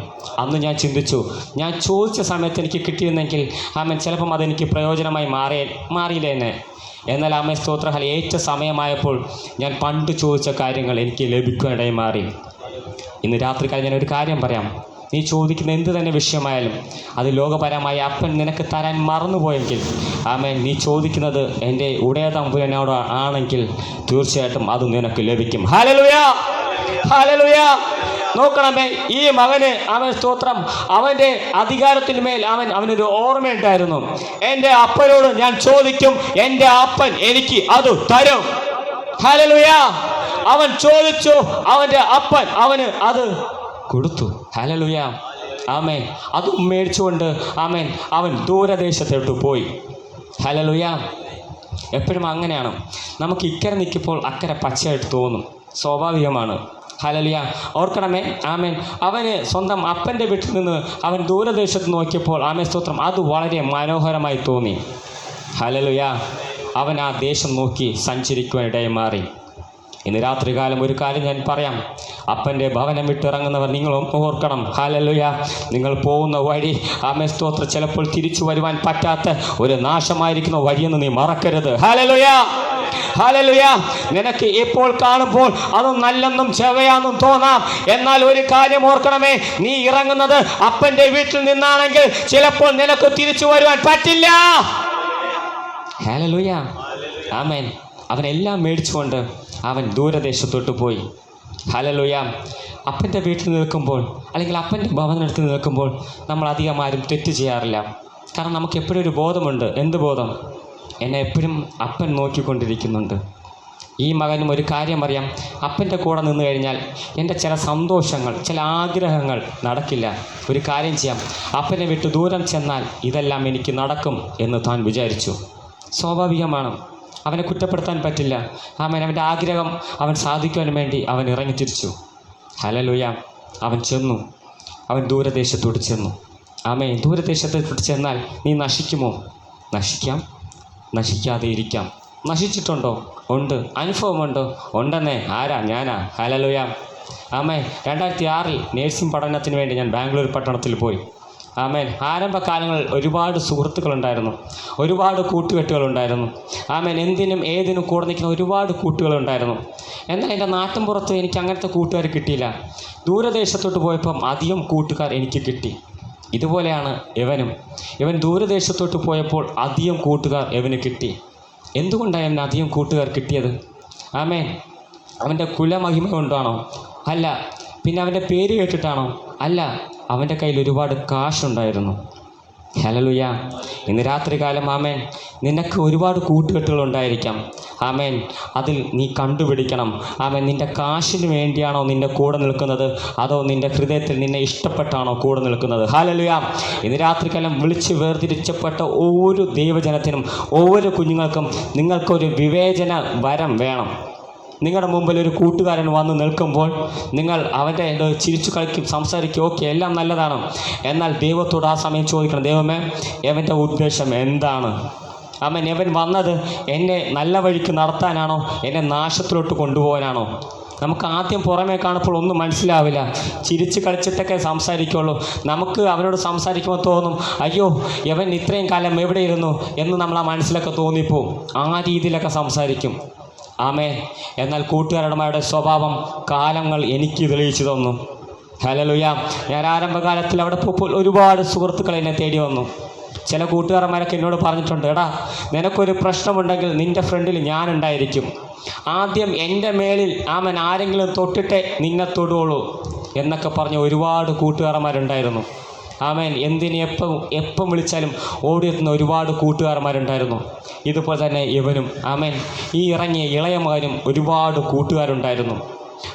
അന്ന് ഞാൻ ചിന്തിച്ചു, ഞാൻ ചോദിച്ച സമയത്ത് എനിക്ക് കിട്ടിയിരുന്നെങ്കിൽ ആമേൻ ചിലപ്പം അതെനിക്ക് പ്രയോജനമായി മാറിയില്ല എന്നെ. എന്നാൽ ആമേൻ സ്തോത്ര ഹല്ലേലൂയ ഏറ്റ സമയമായപ്പോൾ ഞാൻ പണ്ട് ചോദിച്ച കാര്യങ്ങൾ എനിക്ക് ലഭിക്കാനിടയായി മാറി. ഇന്ന് രാത്രികാലം ഞാനൊരു കാര്യം പറയാം. നീ ചോദിക്കുന്ന എന്ത് തന്നെ വിഷയമായാലും അത് ലോകപരമായ അപ്പൻ നിനക്ക് തരാൻ മറന്നുപോയെങ്കിൽ ആമേൻ, നീ ചോദിക്കുന്നത് എൻ്റെ ഉടയ തമ്പുരാനോട് ആണെങ്കിൽ തീർച്ചയായിട്ടും അത് നിനക്ക് ലഭിക്കും. Hallelujah, hallelujah. നോക്കണമേ, ഈ മകന് അവൻ സ്തോത്രം, അവൻ്റെ അധികാരത്തിന്മേൽ അവനൊരു ഓർമ്മയുണ്ടായിരുന്നു. എൻ്റെ അപ്പനോട് ഞാൻ ചോദിക്കും, എൻ്റെ അപ്പൻ എനിക്ക് അത് തരും. ഹല്ലേലൂയ. അവൻ ചോദിച്ചു, അവൻ്റെ അപ്പൻ അവന് അത് കൊടുത്തു. ഹല്ലേലൂയ. ആമേൻ. അതും മേടിച്ചുകൊണ്ട് ആമേൻ അവൻ ദൂരദേശത്തോട്ട് പോയി. ഹല്ലേലൂയ. എപ്പോഴും അങ്ങനെയാണ്, നമുക്ക് ഇക്കരെ നിൽക്കുമ്പോൾ അക്കരെ പച്ചയായിട്ട് തോന്നും, സ്വാഭാവികമാണ്. ഹല്ലേലൂയ. ഓർക്കണമേ, ആമേൻ, അവന് സ്വന്തം അപ്പൻ്റെ വീട്ടിൽ നിന്ന് അവൻ ദൂരദേശത്ത് നോക്കിയപ്പോൾ ആമേൻ സ്തോത്രം അത് വളരെ മനോഹരമായി തോന്നി. ഹല്ലേലൂയ. അവൻ ആ ദേശം നോക്കി സഞ്ചരിക്കുവാനിടയിൽ മാറി. ഇന്ന് രാത്രികാലം ഒരു കാര്യം ഞാൻ പറയാം, അപ്പൻ്റെ ഭവനം വിട്ടിറങ്ങുന്നവർ നിങ്ങളും ഓർക്കണം. ഹല്ലേലൂയ. നിങ്ങൾ പോകുന്ന വഴി ആമേൻ സ്തോത്രം ചിലപ്പോൾ തിരിച്ചു വരുവാൻ പറ്റാത്ത ഒരു നാശമായിരിക്കുന്ന വഴിയെന്ന് നീ മറക്കരുത്. ഹല്ലേലൂയ, ഹല്ലേലൂയ. നിനക്ക് ഇപ്പോൾ കാണുമ്പോൾ അതും നല്ലെന്നും ചെവയാന്നും തോന്നാം, എന്നാൽ ഒരു കാര്യം ഓർക്കണമേ, നീ ഇറങ്ങുന്നത് അപ്പൻ്റെ വീട്ടിൽ നിന്നാണെങ്കിൽ ചിലപ്പോൾ നിനക്ക് തിരിച്ചു വരുവാൻ പറ്റില്ല. ഹല്ലേലൂയ. ആമേൻ. അവനെല്ലാം മേടിച്ചുകൊണ്ട് അവൻ ദൂരദേശത്തോട്ട് പോയി. ഹല്ലേലൂയ. അപ്പൻ്റെ വീട്ടിൽ നിൽക്കുമ്പോൾ അല്ലെങ്കിൽ അപ്പൻ്റെ ഭവനത്തിൽ നിൽക്കുമ്പോൾ നമ്മൾ അധികം ആരും തെറ്റ് ചെയ്യാറില്ല. കാരണം നമുക്ക് എപ്പോഴും ഒരു ബോധമുണ്ട്. എന്ത് ബോധം? എന്നെ എപ്പോഴും അപ്പൻ നോക്കിക്കൊണ്ടിരിക്കുന്നുണ്ട്. ഈ മകനും ഒരു കാര്യം അറിയാം, അപ്പൻ്റെ കൂടെ നിന്ന് കഴിഞ്ഞാൽ എൻ്റെ ചില സന്തോഷങ്ങൾ, ചില ആഗ്രഹങ്ങൾ നടക്കില്ല. ഒരു കാര്യം ചെയ്യാം, അപ്പനെ വിട്ട് ദൂരം ചെന്നാൽ ഇതെല്ലാം എനിക്ക് നടക്കും എന്ന് താൻ വിചാരിച്ചു. സ്വാഭാവികമാണ്, അവനെ കുറ്റപ്പെടുത്താൻ പറ്റില്ല. അവൻ്റെ ആഗ്രഹം അവൻ സാധിക്കുവാൻ വേണ്ടി അവൻ ഇറങ്ങിത്തിരിച്ചു. ഹല്ലേലൂയ. അവൻ ചെന്നു, അവൻ ദൂരദേശത്തോട്ട് ചെന്നു. ആമേൻ. ദൂരദേശത്തോട്ട് ചെന്നാൽ നീ നശിക്കുമോ? നശിക്കാം, നശിക്കാതെ ഇരിക്കാം. നശിച്ചിട്ടുണ്ടോ? ഉണ്ട്. അനുഭവമുണ്ടോ? ഉണ്ടെന്നേ. ആരാ? ഞാനാ. ഹല്ലേലൂയ. ആമേൻ. 2006 നേഴ്സിംഗ് പഠനത്തിന് വേണ്ടി ഞാൻ ബാംഗ്ലൂർ പട്ടണത്തിൽ പോയി. ആമേൻ. ആരംഭകാലങ്ങളിൽ ഒരുപാട് സുഹൃത്തുക്കളുണ്ടായിരുന്നു, ഒരുപാട് കൂട്ടുകെട്ടുകളുണ്ടായിരുന്നു. ആമേൻ. എന്തിനും ഏതിനും കൂടെ നിൽക്കുന്ന ഒരുപാട് കൂട്ടുകളുണ്ടായിരുന്നു. എന്നാൽ എൻ്റെ നാട്ടിൻപുറത്ത് എനിക്ക് അങ്ങനത്തെ കൂട്ടുകാർ കിട്ടിയില്ല. ദൂരദേശത്തോട്ട് പോയപ്പം അധികം കൂട്ടുകാർ എനിക്ക് കിട്ടി. ഇതുപോലെയാണ് ഇവൻ ദൂരദേശത്തോട്ട് പോയപ്പോൾ അധികം കൂട്ടുകാർ ഇവന് കിട്ടി. എന്തുകൊണ്ടാണ് അവന് അധികം കൂട്ടുകാർ കിട്ടിയത്? ആമേൻ. അവൻ്റെ കുലമഹിമ കൊണ്ടാണോ? അല്ല. പിന്നെ അവൻ്റെ പേര് കേട്ടിട്ടാണോ? അല്ല. അവൻ്റെ കയ്യിൽ ഒരുപാട് കാശുണ്ടായിരുന്നു. ഹല്ലേലൂയ. ഇന്ന് രാത്രികാലം ആമേൻ, നിനക്ക് ഒരുപാട് കൂട്ടുകെട്ടുകളുണ്ടായിരിക്കാം. ആമേൻ. അതിൽ നീ കണ്ടുപിടിക്കണം. ആമേൻ. നിൻ്റെ കാശിന് വേണ്ടിയാണോ നിൻ്റെ കൂടെ നിൽക്കുന്നത്, അതോ നിൻ്റെ ഹൃദയത്തിൽ നിന്നെ ഇഷ്ടപ്പെട്ടാണോ കൂടെ നിൽക്കുന്നത്? ഹല്ലേലൂയ. ഇന്ന് രാത്രികാലം വിളിച്ച് വേർതിരിച്ചപ്പെട്ട ഓരോ ദൈവജനത്തിനും, ഓരോ കുഞ്ഞുങ്ങൾക്കും നിങ്ങൾക്കൊരു വിവേചന വരം വേണം. നിങ്ങളുടെ മുമ്പിൽ ഒരു കൂട്ടുകാരൻ വന്ന് നിൽക്കുമ്പോൾ നിങ്ങൾ അവൻ്റെ ചിരിച്ചു കളിക്കും, സംസാരിക്കും, ഓക്കെ, എല്ലാം നല്ലതാണ്. എന്നാൽ ദൈവത്തോട് ആ സമയം ചോദിക്കണം, ദൈവമേ, അവൻ്റെ ഉദ്ദേശം എന്താണ്? അവൻ വന്നത് എന്നെ നല്ല വഴിക്ക് നടത്താനാണോ, എന്നെ നാശത്തിലോട്ട് കൊണ്ടുപോകാനാണോ? നമുക്ക് ആദ്യം പുറമേ കാണുമ്പോൾ ഒന്നും മനസ്സിലാവില്ല, ചിരിച്ച് കളിച്ചിട്ടൊക്കെ സംസാരിക്കുള്ളൂ. നമുക്ക് അവനോട് സംസാരിക്കുമ്പോൾ തോന്നും, അയ്യോ ഇവൻ ഇത്രയും കാലം എവിടെയിരുന്നു എന്ന് നമ്മൾ ആ മനസ്സിലൊക്കെ തോന്നിപ്പോവും. ആ രീതിയിലൊക്കെ സംസാരിക്കും. ആമേൻ. എന്നാൽ കൂട്ടുകാരുടെ സ്വഭാവം കാലങ്ങൾ എനിക്ക് തെളിയിച്ചു തന്നു. ഹല്ലേലൂയ. ഞാൻ ആരംഭകാലത്തിൽ അവിടെ പോയപ്പോൾ ഒരുപാട് സുഹൃത്തുക്കൾ എന്നെ തേടി വന്നു. ചില കൂട്ടുകാരന്മാരൊക്കെ എന്നോട് പറഞ്ഞിട്ടുണ്ട്, എടാ നിനക്കൊരു പ്രശ്നമുണ്ടെങ്കിൽ നിൻ്റെ ഫ്രണ്ടിൽ ഞാനുണ്ടായിരിക്കും. ആദ്യം എൻ്റെ മേലിൽ ആമൻ ആരെങ്കിലും തൊട്ടിട്ടേ നിന്നെ തൊടുകയുള്ളൂ എന്നൊക്കെ പറഞ്ഞ് ഒരുപാട് കൂട്ടുകാരന്മാരുണ്ടായിരുന്നു. ആമേൻ. എന്തിന് എപ്പം വിളിച്ചാലും ഓടിയെത്തുന്ന ഒരുപാട് കൂട്ടുകാരന്മാരുണ്ടായിരുന്നു. ഇതുപോലെ തന്നെ ഇവനും ആമേൻ, ഈ ഇറങ്ങിയ ഇളയ മകനും ഒരുപാട് കൂട്ടുകാരുണ്ടായിരുന്നു.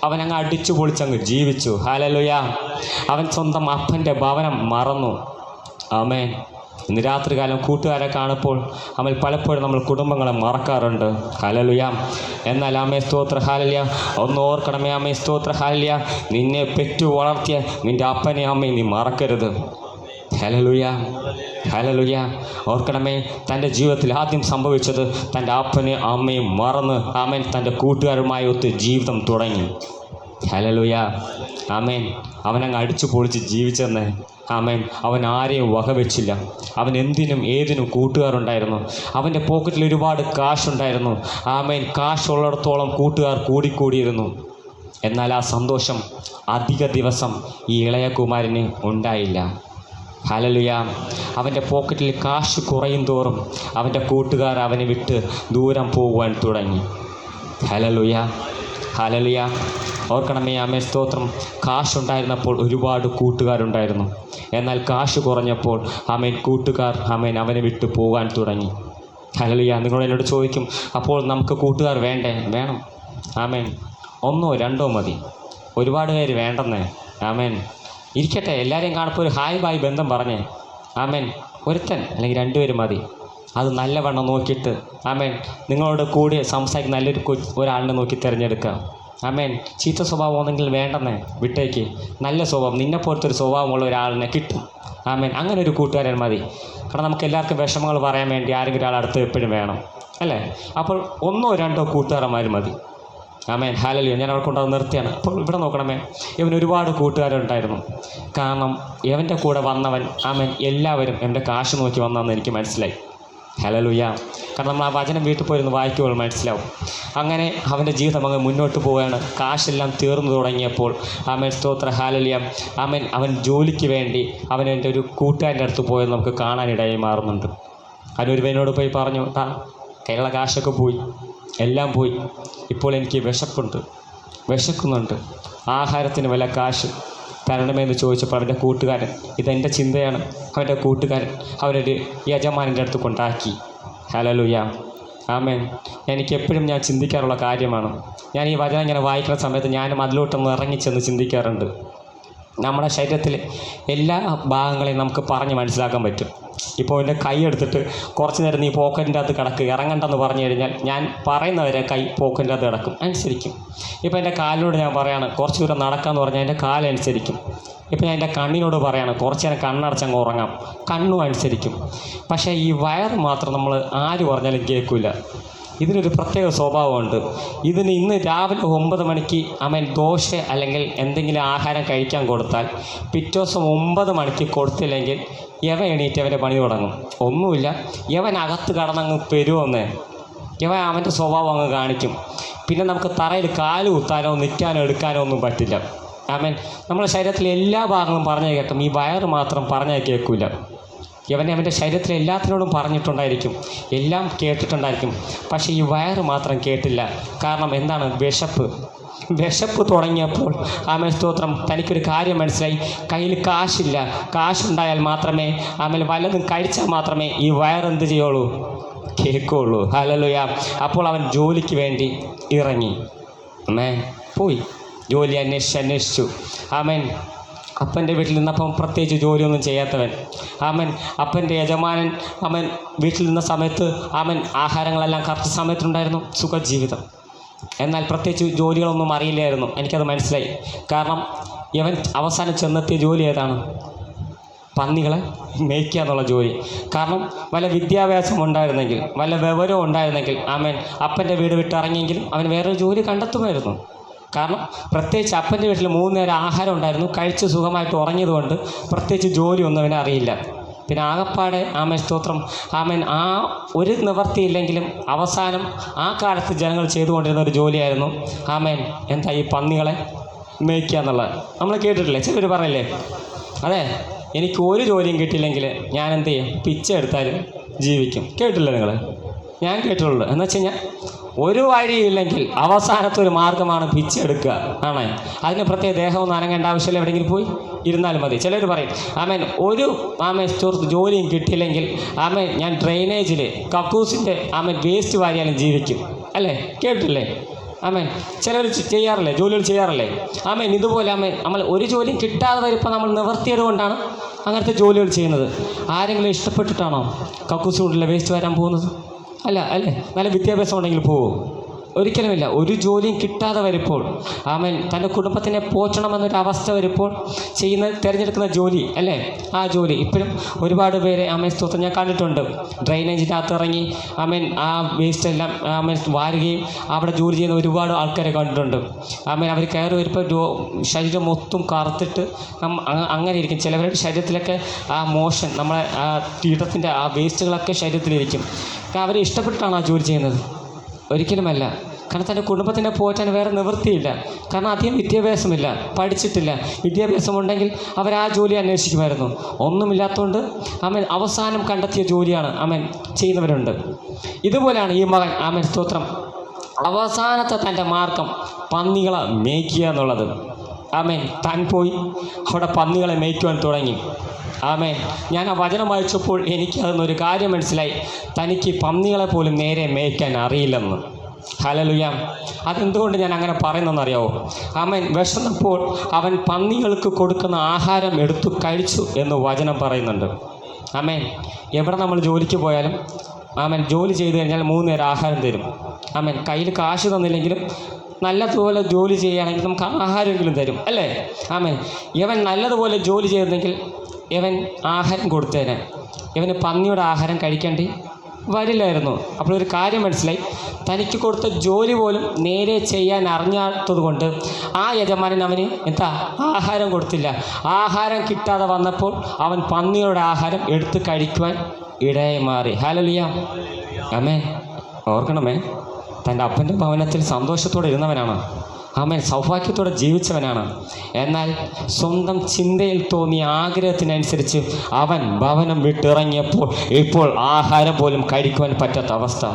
അവനങ്ങ് അടിച്ചു പൊളിച്ചങ്ങ് ജീവിച്ചു. ഹല്ലേലൂയ. അവൻ സ്വന്തം അപ്പൻ്റെ ഭവനം മറന്നു. ആമേൻ. ഇന്ന് രാത്രികാലം കൂട്ടുകാരെ കാണുമ്പോൾ പലപ്പോഴും നമ്മൾ കുടുംബങ്ങളെ മറക്കാറുണ്ട്. ഹല്ലേലൂയ. എന്നാൽ ആമേ സ്തോത്ര ഹല്ലേലൂയ. ഒന്ന് ഓർക്കണമേ ആമേ സ്തോത്ര ഹല്ലേലൂയ, നിന്നെ പെറ്റു വളർത്തിയ നിൻ്റെ അപ്പനെ അമ്മയെ നീ മറക്കരുത്. ഹല്ലേലൂയ, ഹല്ലേലൂയ. ഓർക്കണമേ, തൻ്റെ ജീവിതത്തിൽ ആദ്യം സംഭവിച്ചത് തൻ്റെ അപ്പനെയും അമ്മയും മറന്ന് ആമേൻ തൻ്റെ കൂട്ടുകാരുമായി ഒത്ത് ജീവിതം തുടങ്ങി. ഹല്ലേലൂയ. ആമേൻ. അവനങ്ങ് അടിച്ചു പൊളിച്ച് ജീവിച്ചെന്ന്. ആമേൻ. അവൻ ആരെയും വകവെച്ചില്ല. അവൻ എന്തിനും ഏതിനും കൂട്ടുകാരുണ്ടായിരുന്നു. അവൻ്റെ പോക്കറ്റിൽ ഒരുപാട് കാശുണ്ടായിരുന്നു. ആമേൻ. കാശുള്ളിടത്തോളം കൂട്ടുകാർ കൂടിക്കൂടിയിരുന്നു. എന്നാൽ ആ സന്തോഷം അധിക ദിവസം ഈ ഇളയ കുമാരന് ഉണ്ടായില്ല. ഹല്ലേലൂയ. അവൻ്റെ പോക്കറ്റിൽ കാശ് കുറയും തോറും അവൻ്റെ കൂട്ടുകാർ അവനെ വിട്ട് ദൂരം പോകുവാൻ തുടങ്ങി. ഹല്ലേലൂയ, ഹല്ലേലൂയ. ഓർക്കണമേ, ആമേൻ, സ്തോത്രം. കാശുണ്ടായിരുന്നപ്പോൾ ഒരുപാട് കൂട്ടുകാരുണ്ടായിരുന്നു. എന്നാൽ കാശ് കുറഞ്ഞപ്പോൾ ആമേൻ കൂട്ടുകാർ ആമേൻ അവനെ വിട്ട് പോകാൻ തുടങ്ങി. ഹല്ലേലൂയ. നിങ്ങൾ എന്നോട് ചോദിക്കും, അപ്പോൾ നമുക്ക് കൂട്ടുകാർ വേണ്ടേ? വേണം. ആമേൻ. 1 2 മതി, ഒരുപാട് പേര് വേണ്ടെന്നേ. ആമേൻ. ഇരിക്കട്ടെ, എല്ലാവരെയും കാണുമ്പോൾ ഒരു ഹായ് ബായ് ബന്ധം പറഞ്ഞേ. ആമേൻ. ഒരുത്തൻ അല്ലെങ്കിൽ 2 പേര് മതി. അത് നല്ലവണ്ണം നോക്കിയിട്ട് ആമേൻ നിങ്ങളോട് കൂടി സംസാരിക്കുന്ന നല്ലൊരു ഒരാളിനെ നോക്കി തിരഞ്ഞെടുക്കുക. ആമേൻ. ചീത്ത സ്വഭാവം ഒന്നെങ്കിൽ വേണ്ടെന്നേ, വിട്ടേക്ക്. നല്ല സ്വഭാവം, നിന്നെപ്പോലത്തെ ഒരു സ്വഭാവമുള്ള ഒരാളിനെ കിട്ടും. ആമേൻ. അങ്ങനെ ഒരു കൂട്ടുകാരൻ മതി. കാരണം നമുക്ക് എല്ലാവർക്കും വിഷമങ്ങൾ പറയാൻ വേണ്ടി ആരെങ്കിലും ഒരാൾ അടുത്ത് എപ്പോഴും വേണം, അല്ലേ? അപ്പോൾ 1 2 കൂട്ടുകാരന്മാർ മതി. ആമേൻ. ഹല്ലേലൂയ. ഞാൻ അവിടെ കൊണ്ടുവന്ന് നിർത്തിയാണ്. അപ്പോൾ ഇവിടെ നോക്കണമേ, ഇവന് ഒരുപാട് കൂട്ടുകാരുണ്ടായിരുന്നു. കാരണം ഇവൻ്റെ കൂടെ വന്നവൻ ആമേൻ എല്ലാവരും എൻ്റെ കാശ് നോക്കി വന്നതെന്ന് എനിക്ക് മനസ്സിലായി. ഹല്ലേലൂയ. കാരണം നമ്മൾ ആ വചനം വീട്ടിൽ പോയിരുന്ന് വായിക്കുമ്പോൾ മനസ്സിലാവും. അങ്ങനെ അവൻ്റെ ജീവിതം അങ്ങ് മുന്നോട്ട് പോവുകയാണ്. കാശെല്ലാം തീർന്നു തുടങ്ങിയപ്പോൾ ആമേൻ, സ്തോത്ര, ഹല്ലേലൂയ, ആമേൻ, അവൻ ജോലിക്ക് വേണ്ടി അവൻ എൻ്റെ ഒരു കൂട്ടുകാരൻ്റെ അടുത്ത് പോയത് നമുക്ക് കാണാനിടയായി മാറുന്നുണ്ട്. അവനൊരുവനോട് പോയി പറഞ്ഞു, കയ്യിലുള്ള കാശൊക്കെ പോയി, എല്ലാം പോയി, ഇപ്പോൾ എനിക്ക് വിശക്കുന്നുണ്ട്, ആഹാരത്തിന് വല്ല കാശ് തരണമെന്ന് ചോദിച്ചപ്പോൾ അവൻ്റെ കൂട്ടുകാരൻ, ഇതെൻ്റെ ചിന്തയാണ്, അവൻ്റെ കൂട്ടുകാരൻ അവനൊരു യജമാനൻ്റെ അടുത്ത് കൊണ്ടാക്കി. ഹല്ലേലൂയ, ആമേൻ. എനിക്കെപ്പോഴും ഞാൻ ചിന്തിക്കാറുള്ള കാര്യമാണ്. ഞാൻ ഈ വചനം ഇങ്ങനെ വായിക്കുന്ന സമയത്ത് ഞാനും അതിലോട്ടൊന്ന് ഇറങ്ങിച്ചെന്ന് ചിന്തിക്കാറുണ്ട്. നമ്മുടെ ശരീരത്തിലെ എല്ലാ ഭാഗങ്ങളെയും നമുക്ക് പറഞ്ഞ് മനസ്സിലാക്കാൻ പറ്റും. ഇപ്പോൾ എൻ്റെ കൈ എടുത്തിട്ട് കുറച്ച് നേരം നീ പോക്കറ്റിൻ്റെ അകത്ത് കിടക്കുക, ഇറങ്ങണ്ടെന്ന് പറഞ്ഞു കഴിഞ്ഞാൽ ഞാൻ പറയുന്നവരെ കൈ പോക്കറ്റിൻ്റെ അകത്ത് കിടക്കും, അനുസരിക്കും. ഇപ്പോൾ എൻ്റെ കാലിനോട് ഞാൻ പറയാണ് കുറച്ച് ദൂരം നടക്കാമെന്ന് പറഞ്ഞാൽ എൻ്റെ കാലനുസരിക്കും. ഇപ്പോൾ ഞാൻ എൻ്റെ കണ്ണിനോട് പറയാണ് കുറച്ച് നേരം കണ്ണടച്ചങ്ങ് ഉറങ്ങാം, കണ്ണും അനുസരിക്കും. പക്ഷേ ഈ വയറ് മാത്രം നമ്മൾ ആര് പറഞ്ഞാലും കേൾക്കില്ല. ഇതിനൊരു പ്രത്യേക സ്വഭാവമുണ്ട്. ഇതിന് ഇന്ന് രാവിലെ 9 മണിക്ക് അവൻ ദോശ അല്ലെങ്കിൽ എന്തെങ്കിലും ആഹാരം കഴിക്കാൻ കൊടുത്താൽ പിറ്റേ ദിവസം 9 മണിക്ക് കൊടുത്തില്ലെങ്കിൽ യവൻ എണീറ്റ് അവൻ്റെ പണി തുടങ്ങും. ഒന്നുമില്ല, യവൻ അകത്ത് കടന്നങ്ങ് പെരുവന്നേ, യവൻ അവൻ്റെ സ്വഭാവം അങ്ങ് കാണിക്കും. പിന്നെ നമുക്ക് തറയിൽ കാല് കുത്താനോ നിൽക്കാനോ എടുക്കാനോ ഒന്നും പറ്റില്ല. ആമേൻ. നമ്മുടെ ശരീരത്തിലെ എല്ലാ ഭാഗങ്ങളും പറഞ്ഞാൽ കേൾക്കും, ഈ വയറ് മാത്രം പറഞ്ഞാൽ കേൾക്കില്ല. അവൻ്റെ ശരീരത്തിലെ എല്ലാത്തിനോടും പറഞ്ഞിട്ടുണ്ടായിരിക്കും, എല്ലാം കേട്ടിട്ടുണ്ടായിരിക്കും. പക്ഷേ ഈ വയറ് മാത്രം കേട്ടില്ല. കാരണം എന്താണ്? വിശപ്പ് തുടങ്ങിയപ്പോൾ ആമേൻ, സ്തോത്രം, തനിക്കൊരു കാര്യം മനസ്സിലായി. കയ്യിൽ കാശില്ല, കാശുണ്ടായാൽ മാത്രമേ ആമേൻ വല്ലതും കഴിച്ചാൽ മാത്രമേ ഈ വയറെന്ത് ചെയ്യുള്ളൂ? കേൾക്കുള്ളൂ. ഹല്ലേലൂയ. അപ്പോൾ അവൻ ജോലിക്ക് വേണ്ടി ഇറങ്ങി. പോയി ജോലി അന്വേഷിച്ചു. ആമേൻ. അപ്പൻ്റെ വീട്ടിൽ നിന്നപ്പം പ്രത്യേകിച്ച് ജോലിയൊന്നും ചെയ്യാത്തവൻ. ആമൻ. അപ്പൻ്റെ യജമാനൻ അവൻ വീട്ടിൽ നിന്ന സമയത്ത് അവൻ ആഹാരങ്ങളെല്ലാം കറക്റ്റ് സമയത്തുണ്ടായിരുന്നു, സുഖജീവിതം. എന്നാൽ പ്രത്യേകിച്ച് ജോലികളൊന്നും അറിയില്ലായിരുന്നു. എനിക്കത് മനസ്സിലായി. കാരണം ഇവൻ അവസാനം ചെന്നെത്തിയ ജോലി ഏതാണ്? പന്നികളെ മേയ്ക്കുക എന്നുള്ള ജോലി. കാരണം വല്ല വിദ്യാഭ്യാസം ഉണ്ടായിരുന്നെങ്കിൽ, വല്ല വിവരവും ഉണ്ടായിരുന്നെങ്കിൽ ആമേൻ അപ്പൻ്റെ വീട് വിട്ടിറങ്ങിയെങ്കിലും അവൻ വേറൊരു ജോലി കണ്ടെത്തുമായിരുന്നു. കാരണം പ്രത്യേകിച്ച് അപ്പൻ്റെ വീട്ടിൽ 3 നേരം ആഹാരം ഉണ്ടായിരുന്നു, കഴിച്ച് സുഖമായിട്ട് ഉറങ്ങിയതുകൊണ്ട് പ്രത്യേകിച്ച് ജോലിയൊന്നും അവനെ അറിയില്ല. പിന്നെ ആകപ്പാടെ ആമേൻ, സ്തോത്രം, ആമേൻ, ആ ഒരു നിവർത്തിയില്ലെങ്കിലും അവസാനം ആ കാലത്ത് ജനങ്ങൾ ചെയ്തുകൊണ്ടിരുന്ന ഒരു ജോലിയായിരുന്നു ആമേൻ എന്താ? ഈ പന്നികളെ മേയ്ക്കുക എന്നുള്ളത്. നമ്മൾ കേട്ടിട്ടില്ലേ? ചിലർ പറഞ്ഞില്ലേ, അതെ, എനിക്ക് ഒരു ജോലിയും കിട്ടിയില്ലെങ്കിൽ ഞാൻ എന്ത് ചെയ്യും? പിച്ച എടുത്താലും ജീവിക്കും. കേട്ടില്ലേ നിങ്ങൾ? ഞാൻ കേട്ടിട്ടുള്ളൂ. എന്ന് വെച്ച് കഴിഞ്ഞാൽ ഒരു വഴിയില്ലെങ്കിൽ അവസാനത്തെ ഒരു മാർഗ്ഗമാണ് പിച്ച എടുക്കുക, ആണ്. അതിന് പ്രത്യേക ദേഹമൊന്നും അനങ്ങേണ്ട ആവശ്യമില്ല, എവിടെയെങ്കിലും പോയി ഇരുന്നാലും മതി. ചിലർ പറയും ആമേൻ ആമേൻ ജോലിയും കിട്ടിയില്ലെങ്കിൽ ആമേൻ ഞാൻ ഡ്രെയിനേജിൽ കക്കൂസിൻ്റെ ആമേൻ വേസ്റ്റ് വാരിയാലും ജീവിക്കും, അല്ലേ? കേട്ടില്ലേ? ആമേൻ. ചിലർ ചെയ്യാറില്ലേ, ജോലികൾ ചെയ്യാറില്ലേ? ആമേൻ. ഇതുപോലെ ആമേൻ നമ്മൾ ഒരു ജോലിയും കിട്ടാതെ വരുമ്പോൾ നമ്മൾ നിവർത്തിയത് കൊണ്ടാണ് അങ്ങനത്തെ ജോലികൾ ചെയ്യുന്നത്. ആരെങ്കിലും ഇഷ്ടപ്പെട്ടിട്ടാണോ കക്കൂസ് കൊണ്ടില്ല വേസ്റ്റ് വരാൻ പോകുന്നത്? അല്ല, അല്ലേ? നല്ല വിദ്യാഭ്യാസം ഉണ്ടെങ്കിൽ പോവോ? ഒരിക്കലുമില്ല. ഒരു ജോലിയും കിട്ടാതെ വരുമ്പോൾ ആമേൻ തൻ്റെ കുടുംബത്തിനെ പോറ്റണമെന്നൊരവസ്ഥ വരുമ്പോൾ തിരഞ്ഞെടുക്കുന്ന ജോലി, അല്ലേ? ആ ജോലി ഇപ്പോഴും ഒരുപാട് പേരെ ആമേൻ, സ്തോത്രം, ഞാൻ കണ്ടിട്ടുണ്ട്. ഡ്രെയിനേജിൻ്റെ അകത്ത് ഇറങ്ങി ആമേൻ ആ വേസ്റ്റ് എല്ലാം ആമേൻ വാരുകയും അവിടെ ജോലി ചെയ്യുന്ന ഒരുപാട് ആൾക്കാരെ കണ്ടിട്ടുണ്ട്. ആമേൻ അവർ കയറി വരുമ്പോൾ ശരീരം മൊത്തം കറുത്തിട്ട് അങ്ങനെ ഇരിക്കും. ചിലവരുടെ ശരീരത്തിലൊക്കെ ആ മോഷൻ, നമ്മളെ ആ കീടത്തിൻ്റെ ആ വേസ്റ്റുകളൊക്കെ ശരീരത്തിലിരിക്കും. അവരെ ഇഷ്ടപ്പെട്ടിട്ടാണ് ആ ജോലി ചെയ്യുന്നത്? ഒരിക്കലുമല്ല. കാരണം തൻ്റെ കുടുംബത്തിനെ പോറ്റാൻ വേറെ നിവൃത്തിയില്ല. കാരണം അധികം വിദ്യാഭ്യാസമില്ല, പഠിച്ചിട്ടില്ല. വിദ്യാഭ്യാസമുണ്ടെങ്കിൽ അവർ ആ ജോലി അന്വേഷിക്കുമായിരുന്നു. ഒന്നുമില്ലാത്തതുകൊണ്ട് അവൻ അവസാനം കണ്ടെത്തിയ ജോലിയാണ് അവൻ ചെയ്യുന്നവരുണ്ട്. ഇതുപോലെയാണ് ഈ മകൻ, ആമേൻ സ്തോത്രം, അവസാനത്തെ തൻ്റെ മാർഗം പന്നികളെ മേയ്ക്കുക എന്നുള്ളത്. ആമേൻ, താൻ പോയി അവിടെ പന്നികളെ മേയ്ക്കുവാൻ തുടങ്ങി. ആമേൻ, ഞാൻ ആ വചനം വായിച്ചപ്പോൾ എനിക്ക് അതിനൊരു കാര്യം മനസ്സിലായി. തനിക്ക് പന്നികളെ പോലും നേരെ മേയ്ക്കാൻ അറിയില്ലെന്ന്. ഹല്ലേലൂയ. അതെന്തുകൊണ്ട് ഞാൻ അങ്ങനെ പറയുന്നതെന്നറിയാവോ? ആമേൻ, വിശന്നപ്പോൾ അവൻ പന്നികൾക്ക് കൊടുക്കുന്ന ആഹാരം എടുത്തു കഴിച്ചു എന്ന് വചനം പറയുന്നുണ്ട്. ആമേൻ, എവിടെ നമ്മൾ ജോലിക്ക് പോയാലും ആമേൻ ജോലി ചെയ്ത് കഴിഞ്ഞാൽ 3 നേരം ആഹാരം തരും. ആമേൻ, കയ്യിൽ കാശ് തന്നില്ലെങ്കിലും നല്ലതുപോലെ ജോലി ചെയ്യുകയാണെങ്കിൽ നമുക്ക് ആഹാരമെങ്കിലും തരും, അല്ലേ? ആമേൻ, ഇവൻ നല്ലതുപോലെ ജോലി ചെയ്തെങ്കിൽ ഇവൻ ആഹാരം കൊടുത്തേനെ. ഇവന് പന്നിയുടെ ആഹാരം കഴിക്കേണ്ടി വരില്ലായിരുന്നു. അപ്പോൾ ഒരു കാര്യം മനസ്സിലായി, തനിക്ക് കൊടുത്ത ജോലി പോലും നേരെ ചെയ്യാൻ അറിഞ്ഞാത്തത് കൊണ്ട് ആ യജമാനൻ അവന് ആഹാരം കൊടുത്തില്ല. ആഹാരം കിട്ടാതെ വന്നപ്പോൾ അവൻ പന്നിയുടെ ആഹാരം എടുത്ത് കഴിക്കുവാൻ ഇടയായി മാറി. ഹല്ലേലൂയ. ആമേൻ. ഓർക്കണമേ, തൻ്റെ അപ്പൻ്റെ ഭവനത്തിൽ സന്തോഷത്തോടെ ഇരുന്നവനാണ്. ആമേൻ, സൗഭാഗ്യത്തോടെ ജീവിച്ചവനാണ്. എന്നാൽ സ്വന്തം ചിന്തയിൽ തോന്നിയ ആഗ്രഹത്തിനനുസരിച്ച് അവൻ ഭവനം വിട്ടിറങ്ങിയപ്പോൾ ഇപ്പോൾ ആഹാരം പോലും കഴിക്കുവാൻ പറ്റാത്ത അവസ്ഥ.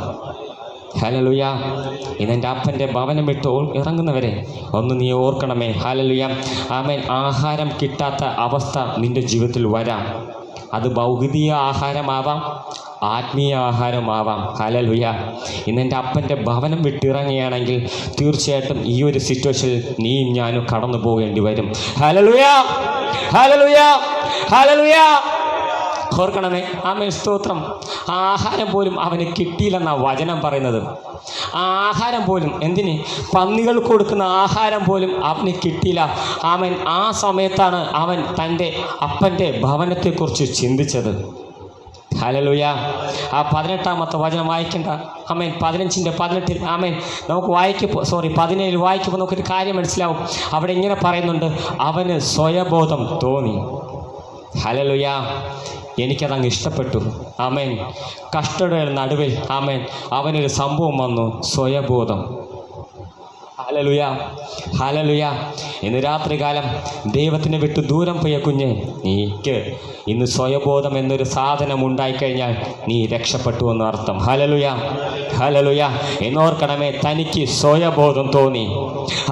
ഹല്ലേലൂയ. ഇതെൻ്റെ അപ്പൻ്റെ ഭവനം വിട്ട് ഇറങ്ങുന്നവരെ ഒന്ന് നീ ഓർക്കണമേ. ഹല്ലേലൂയ. ആമേൻ, ആഹാരം കിട്ടാത്ത അവസ്ഥ നിൻ്റെ ജീവിതത്തിൽ വരാം. അത് ഭൗതിക ആഹാരമാവാം, ആത്മീയ ആഹാരമാവാം. ഹല്ലേലൂയ. ഇന്നെൻ്റെ അപ്പൻ്റെ ഭവനം വിട്ടിറങ്ങുകയാണെങ്കിൽ തീർച്ചയായിട്ടും ഈ ഒരു സിറ്റുവേഷനിൽ നീയും ഞാനും കടന്നു പോകേണ്ടി വരും. ഹല്ലേലൂയ, ഹല്ലേലൂയ, ഹല്ലേലൂയ. ഓർക്കണമേ, ആമേൻ സ്തോത്രം. ആഹാരം പോലും അവന് കിട്ടിയില്ലെന്നാണ് വചനം പറയുന്നത്. ആഹാരം പോലും, എന്തിന്? പന്നികൾ കൊടുക്കുന്ന ആഹാരം പോലും അവന് കിട്ടിയില്ല. ആമേൻ, ആ സമയത്താണ് അവൻ തൻ്റെ അപ്പൻ്റെ ഭവനത്തെക്കുറിച്ച് ചിന്തിച്ചത്. ഹല്ലേലൂയ. ആ 18-ാമത്തെ വചനം വായിക്കേണ്ട. ആമേൻ, 15-18. ആമേൻ, നമുക്ക് 17 വായിക്കുമ്പോൾ നമുക്കൊരു കാര്യം മനസ്സിലാവും. അവിടെ ഇങ്ങനെ പറയുന്നുണ്ട്, അവന് സ്വയബോധം തോന്നി. ഹല്ലേലൂയ. എനിക്കതങ്ങ് ഇഷ്ടപ്പെട്ടു. ആമേൻ, കഷ്ടതയുടെ നടുവിൽ ആമേൻ അവനൊരു സംഭവം വന്നു, സ്വയബോധം. Hallelujah, hallelujah. ഇന്ന് രാത്രികാലം ദൈവത്തിനെ വിട്ട് ദൂരം പോയ കുഞ്ഞെ, നീക്ക് ഇന്ന് സ്വയബോധം എന്നൊരു സാധനം ഉണ്ടായിക്കഴിഞ്ഞാൽ നീ രക്ഷപ്പെട്ടു എന്ന് അർത്ഥം. Hallelujah, hallelujah. എന്നോർക്കണമേ, തനിക്ക് സ്വയബോധം തോന്നി.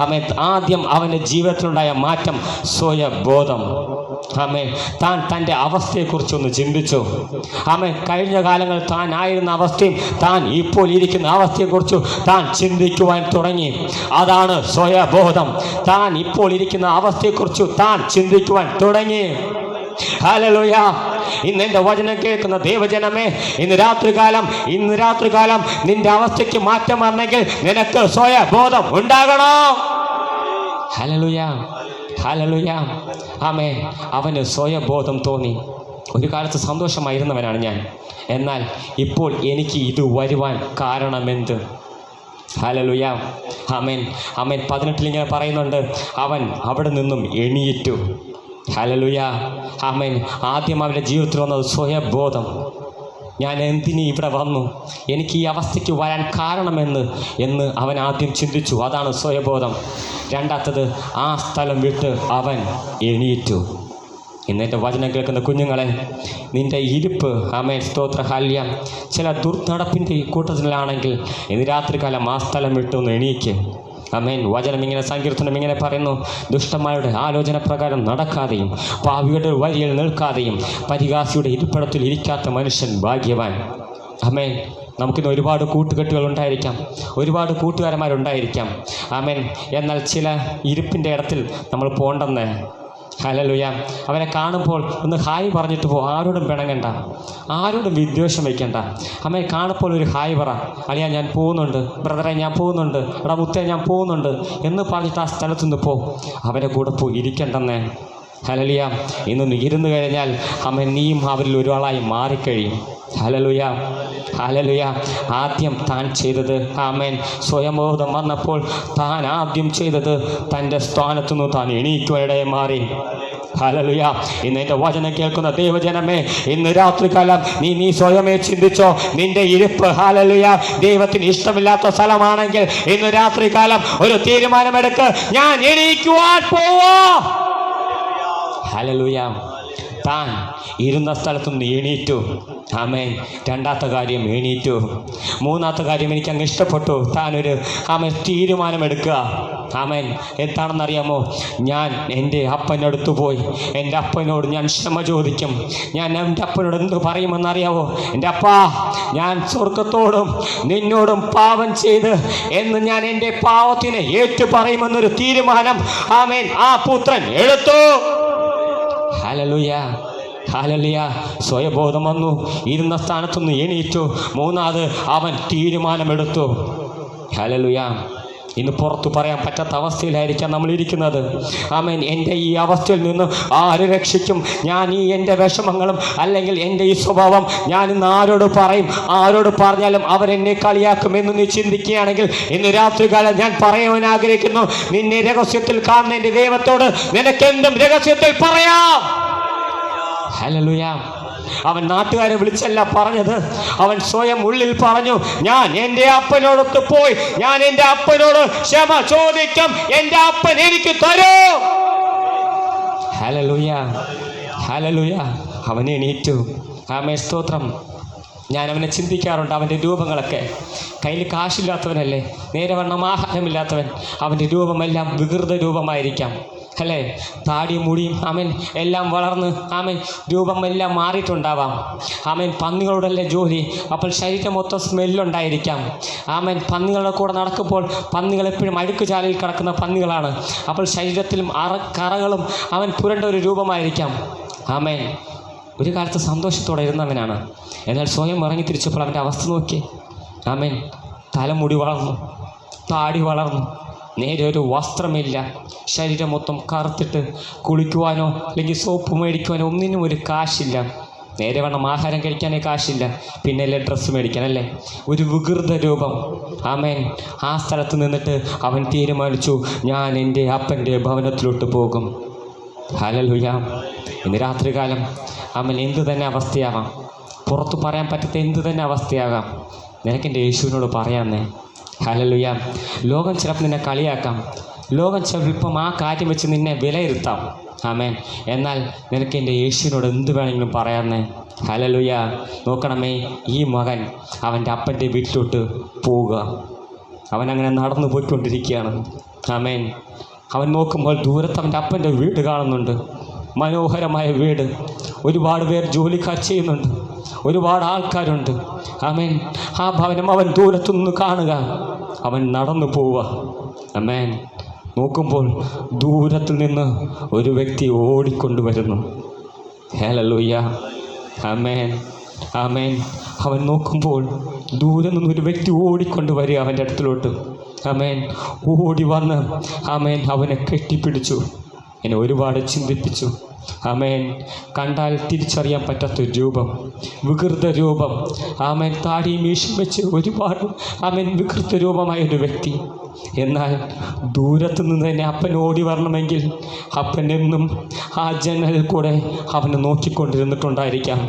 ആമേൻ, ആദ്യം അവൻ്റെ ജീവിതത്തിലുണ്ടായ മാറ്റം സ്വയബോധം. ആമേൻ, താൻ തൻ്റെ അവസ്ഥയെക്കുറിച്ചൊന്ന് ചിന്തിച്ചു. ആമേൻ, കഴിഞ്ഞ കാലങ്ങളിൽ താൻ ആയിരുന്ന അവസ്ഥയും താൻ ഇപ്പോൾ ഇരിക്കുന്ന അവസ്ഥയെക്കുറിച്ച് താൻ ചിന്തിക്കുവാൻ തുടങ്ങി. അതാണ് സ്വയബോധം. താൻ ഇപ്പോൾ ഇരിക്കുന്ന അവസ്ഥയെക്കുറിച്ച് താൻ ചിന്തിക്കുവാൻ തുടങ്ങി. ഹല്ലേലൂയ. ഇന്ന് എൻ്റെ വചനം കേൾക്കുന്ന ദൈവജനമേ, ഇന്ന് രാത്രികാലം നിന്റെ അവസ്ഥയ്ക്ക് മാറ്റം വന്നെങ്കിൽ നിനക്ക് സ്വയബോധം ഉണ്ടാകണം. ഹല്ലേലൂയ, ഹല്ലേലൂയ. ആമേൻ, അവന് സ്വയബോധം തോന്നി. ഒരു കാലത്ത് സന്തോഷമായിരുന്നവനാണ് ഞാൻ, എന്നാൽ ഇപ്പോൾ എനിക്ക് ഇത് വരുവാൻ കാരണമെന്ത്? ഹല്ലേലൂയ. ആമേൻ, ആമേൻ. 18 ഇങ്ങനെ പറയുന്നുണ്ട്, അവൻ അവിടെ നിന്നും എണീറ്റു. ഹല്ലേലൂയ. ആമേൻ, ആദ്യം അവൻ്റെ ജീവിതത്തിൽ വന്നത് സ്വയബോധം. ഞാൻ എന്തിന് ഇവിടെ വന്നു, എനിക്ക് ഈ അവസ്ഥയ്ക്ക് വരാൻ കാരണമെന്ന് അവൻ ആദ്യം ചിന്തിച്ചു. അതാണ് സ്വയബോധം. രണ്ടാമത്തത്, ആ സ്ഥലം വിട്ട് അവൻ എണീറ്റു. ഇന്നെൻ്റെ വചനം കേൾക്കുന്ന കുഞ്ഞുങ്ങളെ, നിൻ്റെ ഇരിപ്പ് ആമേൻ സ്തോത്ര ഹല്യ ചില ദുർനടപ്പിൻ്റെ കൂട്ടത്തിലാണെങ്കിൽ ഇന്ന് രാത്രികാലം ആ സ്ഥലം വിട്ടൊന്ന് എണീക്ക്. ആമേൻ. വചനം ഇങ്ങനെ, സങ്കീർത്തനം ഇങ്ങനെ പറയുന്നു, ദുഷ്ടന്മാരുടെ ആലോചന പ്രകാരം നടക്കാതെയും പാപിയുടെ വഴിയിൽ നിൽക്കാതെയും പരിഹാസിയുടെ ഇരിപ്പിടത്തിൽ ഇരിക്കാത്ത മനുഷ്യൻ ഭാഗ്യവാൻ. ആമേൻ. നമുക്കിന്ന് ഒരുപാട് കൂട്ടുകെട്ടുകൾ ഉണ്ടായിരിക്കാം, ഒരുപാട് കൂട്ടുകാരന്മാരുണ്ടായിരിക്കാം. ആമേൻ. എന്നാൽ ചില ഇരിപ്പിൻ്റെ ഇടത്തിൽ നമ്മൾ പോകണ്ടെന്ന്. ഹല്ലേലൂയ. അവനെ കാണുമ്പോൾ ഒന്ന് ഹായ് പറഞ്ഞിട്ട് പോ. ആരോടും പിണങ്ങണ്ട, ആരോടും വിദ്വേഷം വയ്ക്കണ്ട. അമ്മയെ കാണുമ്പോൾ ഒരു ഹായ് പറ. അളിയാ ഞാൻ പോകുന്നുണ്ട്, ബ്രദറെ ഞാൻ പോകുന്നുണ്ട്, എടാ മുത്തേ ഞാൻ പോകുന്നുണ്ട് എന്ന് പറഞ്ഞിട്ട് ആ സ്ഥലത്തുനിന്ന് പോ. അവൻ്റെ കൂടെ പോയി ഇരിക്കണ്ടെന്നേ. ഹല്ലേലൂയ. ഇന്ന് ഇരുന്ന് കഴിഞ്ഞാൽ അമ്മ നീയും അവരിൽ ഒരാളായി മാറിക്കഴിയും. Hallelujah, hallelujah. ആദ്യം താൻ ചെയ്തത് ആമേൻ സ്വയബോധം വന്നപ്പോൾ താൻ ആദ്യം ചെയ്തത് തൻ്റെ സ്ഥാനത്തുനിന്ന് താൻ എണീക്കുവാനിടയെ മാറി. ഹല്ലേലൂയ. ഇന്ന് എൻ്റെ വചനം കേൾക്കുന്ന ദൈവജനമേ, ഇന്ന് രാത്രികാലം നീ സ്വയമേ ചിന്തിച്ചോ. നിന്റെ ഇരിപ്പ് ഹല്ലേലൂയ ദൈവത്തിന് ഇഷ്ടമില്ലാത്ത സ്ഥലമാണെങ്കിൽ ഇന്ന് രാത്രികാലം ഒരു തീരുമാനമെടുക്ക്. ഞാൻ എണീക്കുവാൻ പോവാ. ഹല്ലേലൂയ. താൻ ഇരുന്ന സ്ഥലത്തുനിന്ന് എണീറ്റു. ആമേൻ. രണ്ടാമത്തെ കാര്യം എണീറ്റു. മൂന്നാമത്തെ കാര്യം എനിക്ക് അങ്ങ് ഇഷ്ടപ്പെട്ടു. താനൊരു തീരുമാനമെടുക്കുക. ആമേൻ. എന്താണെന്നറിയാമോ? ഞാൻ എൻ്റെ അപ്പനടുത്ത് പോയി എൻ്റെ അപ്പനോട് ഞാൻ ക്ഷമ ചോദിക്കും. ഞാൻ എൻ്റെ അപ്പനോട് എന്ത് പറയുമെന്നറിയാമോ? എൻ്റെ അപ്പാ, ഞാൻ സ്വർഗത്തോടും നിന്നോടും പാപം ചെയ്ത് എന്ന് ഞാൻ എൻ്റെ പാവത്തിനെ ഏറ്റു പറയുമെന്നൊരു തീരുമാനം ആമേൻ ആ പുത്രൻ എടുത്തു. Hallelujah, hallelujah. സ്വയബോധം വന്നു. ഇരുന്ന സ്ഥാനത്തുനിന്ന് എണീറ്റു. മൂന്നാമത് അവൻ തീരുമാനമെടുത്തു. ഹല്ലേലൂയ. ഇന്ന് പുറത്തു പറയാൻ പറ്റാത്ത അവസ്ഥയിലായിരിക്കാം നമ്മൾ ഇരിക്കുന്നത്. ആമേൻ. എൻ്റെ ഈ അവസ്ഥയിൽ നിന്ന് ആര് രക്ഷിക്കും? ഞാൻ ഈ എൻ്റെ വിഷമങ്ങളും അല്ലെങ്കിൽ എൻ്റെ ഈ സ്വഭാവം ഞാൻ ഇന്ന് ആരോട് പറയും? ആരോട് പറഞ്ഞാലും അവരെന്നെ കളിയാക്കും എന്ന് നീ ചിന്തിക്കുകയാണെങ്കിൽ ഇന്ന് രാത്രികാലം ഞാൻ പറയാൻ ആഗ്രഹിക്കുന്നു. നിന്നെ രഹസ്യത്തിൽ കാണുന്ന എൻ്റെ ദൈവത്തോട് നിനക്കെന്തും രഹസ്യത്തിൽ പറയാം. ഹല്ലേലൂയ. അവൻ നാട്ടുകാരെ വിളിച്ചല്ല പറഞ്ഞത്. അവൻ സ്വയം ഉള്ളിൽ പറഞ്ഞു, ഞാൻ എൻ്റെ അപ്പനോടൊത്ത് പോയി ഞാൻ എൻ്റെ അപ്പനോട് ക്ഷമ ചോദിക്കും. എൻ്റെ അപ്പൻ എനിക്ക് തരും. Hallelujah, hallelujah. അവൻ എണീറ്റു. ആമേൻ, സ്തോത്രം. ഞാൻ അവനെ ചിന്തിക്കാറുണ്ട്. അവൻ്റെ രൂപങ്ങളൊക്കെ, കയ്യിൽ കാശില്ലാത്തവനല്ലേ, നേരെ വണ്ണം ആഹാരമില്ലാത്തവൻ. അവൻ്റെ രൂപമെല്ലാം വികൃത രൂപമായിരിക്കാം അല്ലേ? താടിയും മുടിയും ആമേൻ എല്ലാം വളർന്ന് ആമേൻ രൂപമെല്ലാം മാറിയിട്ടുണ്ടാവാം. ആമേൻ. പന്നികളോടല്ലേ ജോലി, അപ്പോൾ ശരീരം മൊത്തം സ്മെല്ലുണ്ടായിരിക്കാം. ആമേൻ. പന്നികളുടെ കൂടെ നടക്കുമ്പോൾ പന്നികൾ എപ്പോഴും അഴുക്കുചാലിൽ കിടക്കുന്ന പന്നികളാണ്. അപ്പോൾ ശരീരത്തിലും കറകളും അവൻ പുരണ്ട ഒരു രൂപമായിരിക്കാം. ആമേൻ. ഒരു കാലത്ത് സന്തോഷത്തോടെ ഇരുന്നവനാണ്. എന്നാൽ സ്വയം ഇറങ്ങി തിരിച്ചപ്പോൾ അവൻ്റെ അവസ്ഥ നോക്കി. ആമേൻ. തലമുടി വളർന്നു, താടി വളർന്നു, നേരെ ഒരു വസ്ത്രമില്ല, ശരീരം മൊത്തം കറുത്തിട്ട് കുളിക്കുവാനോ അല്ലെങ്കിൽ സോപ്പ് മേടിക്കുവാനോ ഒന്നിനും ഒരു കാശില്ല. നേരെ വേണം ആഹാരം കഴിക്കാനേ കാശില്ല, പിന്നല്ലേ ഡ്രസ്സ് മേടിക്കാനല്ലേ? ഒരു വികൃത രൂപം. ആമേൻ. ആ സ്ഥലത്ത് നിന്നിട്ട് അവൻ തീരുമാനിച്ചു, ഞാൻ എൻ്റെ അപ്പൻ്റെ ഭവനത്തിലോട്ട് പോകും. ഹല്ലേലൂയ. ഇന്ന് രാത്രികാലം അവൻ എന്തു തന്നെ അവസ്ഥയാവാം, പുറത്തു പറയാൻ പറ്റാത്ത എന്തു തന്നെ അവസ്ഥയാകാം, നിനക്കെൻ്റെ യേശുവിനോട് പറയാമെന്നേ. ഹല്ലേലൂയ. ലോകം ചിലപ്പോൾ നിന്നെ കളിയാക്കാം, ലോകം ചിലപ്പം ആ കാര്യം വെച്ച് നിന്നെ വിലയിരുത്താം. ആമേൻ. എന്നാൽ നിനക്ക് എൻ്റെ യേശുവിനോട് എന്ത് വേണമെങ്കിലും പറയാമെന്നേ. ഹല്ലേലൂയ. നോക്കണമേ, ഈ മകൻ അവൻ്റെ അപ്പൻ്റെ വീട്ടിലോട്ട് പോവുക. അവനങ്ങനെ നടന്നു പോയിക്കൊണ്ടിരിക്കുകയാണ്. ആമേൻ. അവൻ നോക്കുമ്പോൾ ദൂരത്ത് അവൻ്റെ അപ്പൻ്റെ വീട് കാണുന്നുണ്ട്. മനോഹരമായ വീട്, ഒരുപാട് പേർ ജോലിക്കാർ ചെയ്യുന്നുണ്ട്, ഒരുപാട് ആൾക്കാരുണ്ട്. ആമേൻ. ആ ഭവനം അവൻ ദൂരത്തുനിന്ന് കാണുക. അവൻ നടന്നു പോവുക. ആമേൻ. നോക്കുമ്പോൾ ദൂരത്തിൽ നിന്ന് ഒരു വ്യക്തി ഓടിക്കൊണ്ടുവരുന്നു. ഹല്ലേലൂയ. ആമേൻ, ആമേൻ. അവൻ നോക്കുമ്പോൾ ദൂരെ നിന്നൊരു വ്യക്തി ഓടിക്കൊണ്ടുവരിക അവൻ്റെ അടുത്തിലോട്ട്. ആമേൻ. ഓടി വന്ന് ആമേൻ അവനെ കെട്ടിപ്പിടിച്ചു. എന്നെ ഒരുപാട് ചിന്തിപ്പിച്ചു. ആമേൻ. കണ്ടാൽ തിരിച്ചറിയാൻ പറ്റാത്തൊരു രൂപം, വികൃത രൂപം. ആമേൻ. താടിയും മീശയും വെച്ച് ഒരുപാട് ആമേൻ വികൃത രൂപമായൊരു വ്യക്തി. എന്നാൽ ദൂരത്തു നിന്ന് തന്നെ അപ്പൻ ഓടി വരണമെങ്കിൽ അപ്പൻ എന്നും ആ ജനലിൽ കൂടെ അവനെ നോക്കിക്കൊണ്ടിരുന്നിട്ടുണ്ടായിരിക്കാം.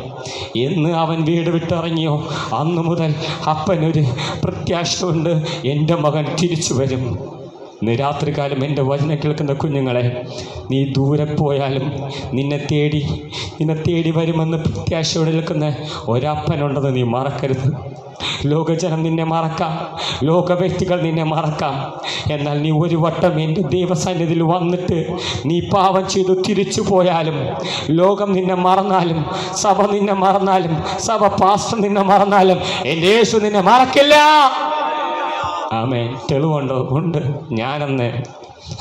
എന്ന് അവൻ വീട് വിട്ടിറങ്ങിയോ അന്നു മുതൽ അപ്പനൊരു പ്രത്യാശയുണ്ട്, എൻ്റെ മകൻ തിരിച്ചു വരും. ഇന്ന് രാത്രികാലം എൻ്റെ വചനം കേൾക്കുന്ന കുഞ്ഞുങ്ങളെ, നീ ദൂരെ പോയാലും നിന്നെ തേടി വരുമെന്ന് പ്രത്യാശയോടെ നിൽക്കുന്ന ഒരപ്പനുണ്ടെന്ന് നീ മറക്കരുത്. ലോകജനം നിന്നെ മറക്കാം, ലോക വ്യക്തികൾ നിന്നെ മറക്കാം. എന്നാൽ നീ ഒരു വട്ടം എൻ്റെ ദൈവസന്നിധിയിൽ വന്നിട്ട് നീ പാപം ചെയ്തു തിരിച്ചു പോയാലും, ലോകം നിന്നെ മറന്നാലും, സഭ നിന്നെ മറന്നാലും, സഭ പാസ്റ്റർ നിന്നെ മറന്നാലും, എൻ്റെ യേശു നിന്നെ മറക്കില്ല. ആമേൻ. തെളിവുണ്ടോ? ഉണ്ട്. ഞാനെന്ന്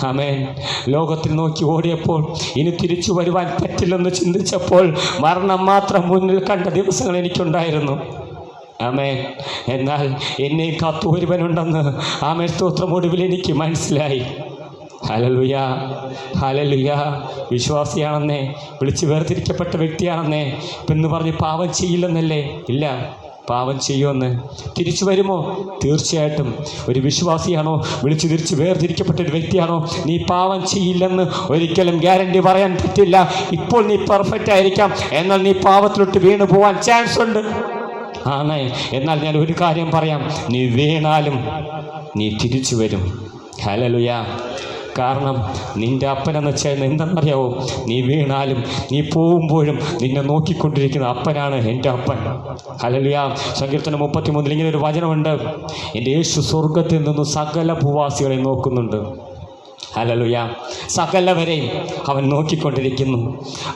ആമേൻ ലോകത്തിൽ നോക്കി ഓടിയപ്പോൾ ഇനി തിരിച്ചു വരുവാൻ പറ്റില്ലെന്ന് ചിന്തിച്ചപ്പോൾ മരണം മാത്രം മുന്നിൽ കണ്ട ദിവസങ്ങൾ എനിക്കുണ്ടായിരുന്നു. ആമേൻ. എന്നാൽ എന്നെ കാത്തു ഒരുവനുണ്ടെന്ന് ആമേൻ സ്തോത്രം ഒടുവിൽ എനിക്ക് മനസ്സിലായി. Hallelujah, hallelujah. വിശ്വാസിയാണെന്നേ, വിളിച്ച് വേർതിരിക്കപ്പെട്ട വ്യക്തിയാണെന്നേ, എന്ന് പറഞ്ഞ് പാപം ചെയ്യില്ലെന്നല്ലേ? ഇല്ല. പാപം ചെയ്യുമെന്ന്? തിരിച്ചു വരുമോ? തീർച്ചയായിട്ടും. ഒരു വിശ്വാസിയാണോ, വിളിച്ചു തിരിച്ച് വേർതിരിക്കപ്പെട്ട ഒരു വ്യക്തിയാണോ, നീ പാപം ചെയ്യില്ലെന്ന് ഒരിക്കലും ഗ്യാരണ്ടി പറയാൻ പറ്റില്ല. ഇപ്പോൾ നീ പെർഫെക്റ്റ് ആയിരിക്കാം, എന്നാൽ നീ പാപത്തിലോട്ട് വീണു പോകാൻ ചാൻസ് ഉണ്ട്. ആണ്. എന്നാൽ ഞാൻ ഒരു കാര്യം പറയാം, നീ വീണാലും നീ തിരിച്ചു വരും. ഹല്ലേലൂയ. കാരണം നിൻ്റെ അപ്പനെന്ന് വെച്ചാൽ എന്തെന്നറിയാവോ? നീ വീണാലും നീ പോകുമ്പോഴും നിന്നെ നോക്കിക്കൊണ്ടിരിക്കുന്ന അപ്പനാണ് എൻ്റെ അപ്പൻ. ഹല്ലേലൂയ. സങ്കീർത്തനം 33 ഇങ്ങനെ ഒരു വചനമുണ്ട്, എൻ്റെ യേശു സ്വർഗത്തിൽ നിന്ന് സകല ഭൂവാസികളെ നോക്കുന്നുണ്ട്. ഹല്ലേലൂയ. സകലവരെയും അവൻ നോക്കിക്കൊണ്ടിരിക്കുന്നു.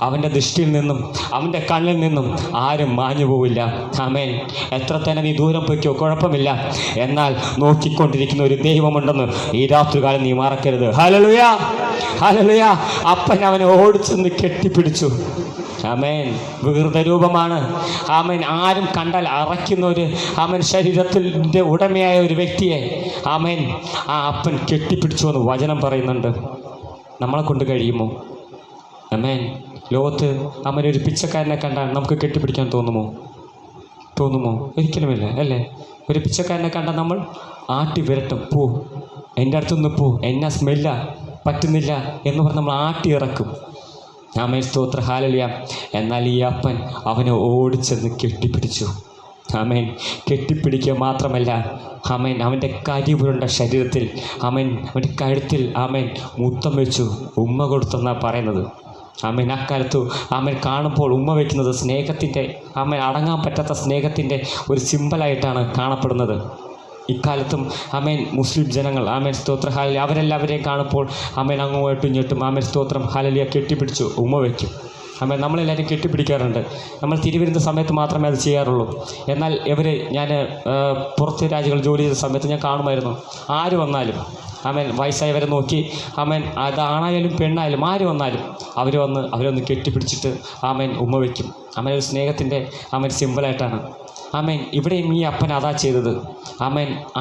അവൻ്റെ ദൃഷ്ടിയിൽ നിന്നും അവൻ്റെ കണ്ണിൽ നിന്നും ആരും മാഞ്ഞു പോവില്ല. ആമേൻ. എത്ര തന്നെ നീ ദൂരം പോയിക്കോ, കുഴപ്പമില്ല. എന്നാൽ നോക്കിക്കൊണ്ടിരിക്കുന്ന ഒരു ദൈവമുണ്ടെന്ന് ഈ രാത്രികാലം നീ മറക്കരുത്. ഹല്ലേലൂയ. ഹല്ലേലൂയ. അപ്പൻ അവനെ ഓടിച്ചെന്ന് കെട്ടിപ്പിടിച്ചു. ആമേൻ. വികൃത രൂപമാണ്. ആമേൻ. ആരും കണ്ടാൽ അറയ്ക്കുന്ന ഒരു ശരീരത്തിൻ്റെ ഉടമയായ ഒരു വ്യക്തിയെ ആമേൻ ആ അപ്പൻ കെട്ടിപ്പിടിച്ചു എന്ന് വചനം പറയുന്നുണ്ട്. നമ്മളെ കൊണ്ട് കഴിയുമോ? ആമേൻ. ലോകത്ത് ഒരു പിച്ചക്കാരനെ കണ്ടാൽ നമുക്ക് കെട്ടിപ്പിടിക്കാൻ തോന്നുമോ? ഒരിക്കലുമില്ല, അല്ലേ? ഒരു പിച്ചക്കാരനെ കണ്ടാൽ നമ്മൾ ആട്ടി വിരട്ടും. പോ, എൻ്റെ അടുത്തുനിന്ന് പോ, എന്നെ സ്മെല്ല പറ്റുന്നില്ല എന്ന് പറഞ്ഞ് നമ്മൾ ആട്ടി ഇറക്കും. ആമേൻ. സ്തോത്ര. ഹല്ലേലൂയ. എന്നാൽ ഈ അപ്പൻ അവനെ ഓടിച്ചെന്ന് കെട്ടിപ്പിടിച്ചു. ആമേൻ. കെട്ടിപ്പിടിക്കുക മാത്രമല്ല, ആമേൻ, അവൻ്റെ കരിപുരണ്ട ശരീരത്തിൽ അവൻ്റെ കഴുത്തിൽ മുത്തം വെച്ചു, ഉമ്മ കൊടുത്തെന്നാണ് പറയുന്നത്. അക്കാലത്ത് കാണുമ്പോൾ ഉമ്മ വയ്ക്കുന്നത് സ്നേഹത്തിൻ്റെ അടങ്ങാൻ പറ്റാത്ത സ്നേഹത്തിൻ്റെ ഒരു സിമ്പലായിട്ടാണ് കാണപ്പെടുന്നത്. ഇക്കാലത്തും മുസ്ലിം ജനങ്ങൾ സ്തോത്ര ഹല്ലേലൂയ അവരെല്ലാവരെയും കാണുമ്പോൾ അങ്ങോട്ടും ഇങ്ങോട്ടും സ്തോത്രം ഹല്ലേലൂയ കെട്ടിപ്പിടിച്ചു ഉമ്മ വയ്ക്കും. നമ്മളെല്ലാവരും കെട്ടിപ്പിടിക്കാറുണ്ട്. നമ്മൾ തിരിവരുന്ന സമയത്ത് മാത്രമേ അത് ചെയ്യാറുള്ളൂ. എന്നാൽ ഞാൻ പുറത്ത് രാജ്യങ്ങളിൽ ജോലി ചെയ്ത സമയത്ത് ഞാൻ കാണുമായിരുന്നു, ആര് വന്നാലും വയസ്സായവരെ നോക്കി അതാണായാലും പെണ്ണായാലും ആര് വന്നാലും അവരൊന്ന് കെട്ടിപ്പിടിച്ചിട്ട് ഉമ്മ വയ്ക്കും. ഒരു സ്നേഹത്തിൻ്റെ സിമ്പിളായിട്ടാണ്. ഇവിടെയും ഈ അപ്പൻ അതാ ചെയ്തത്.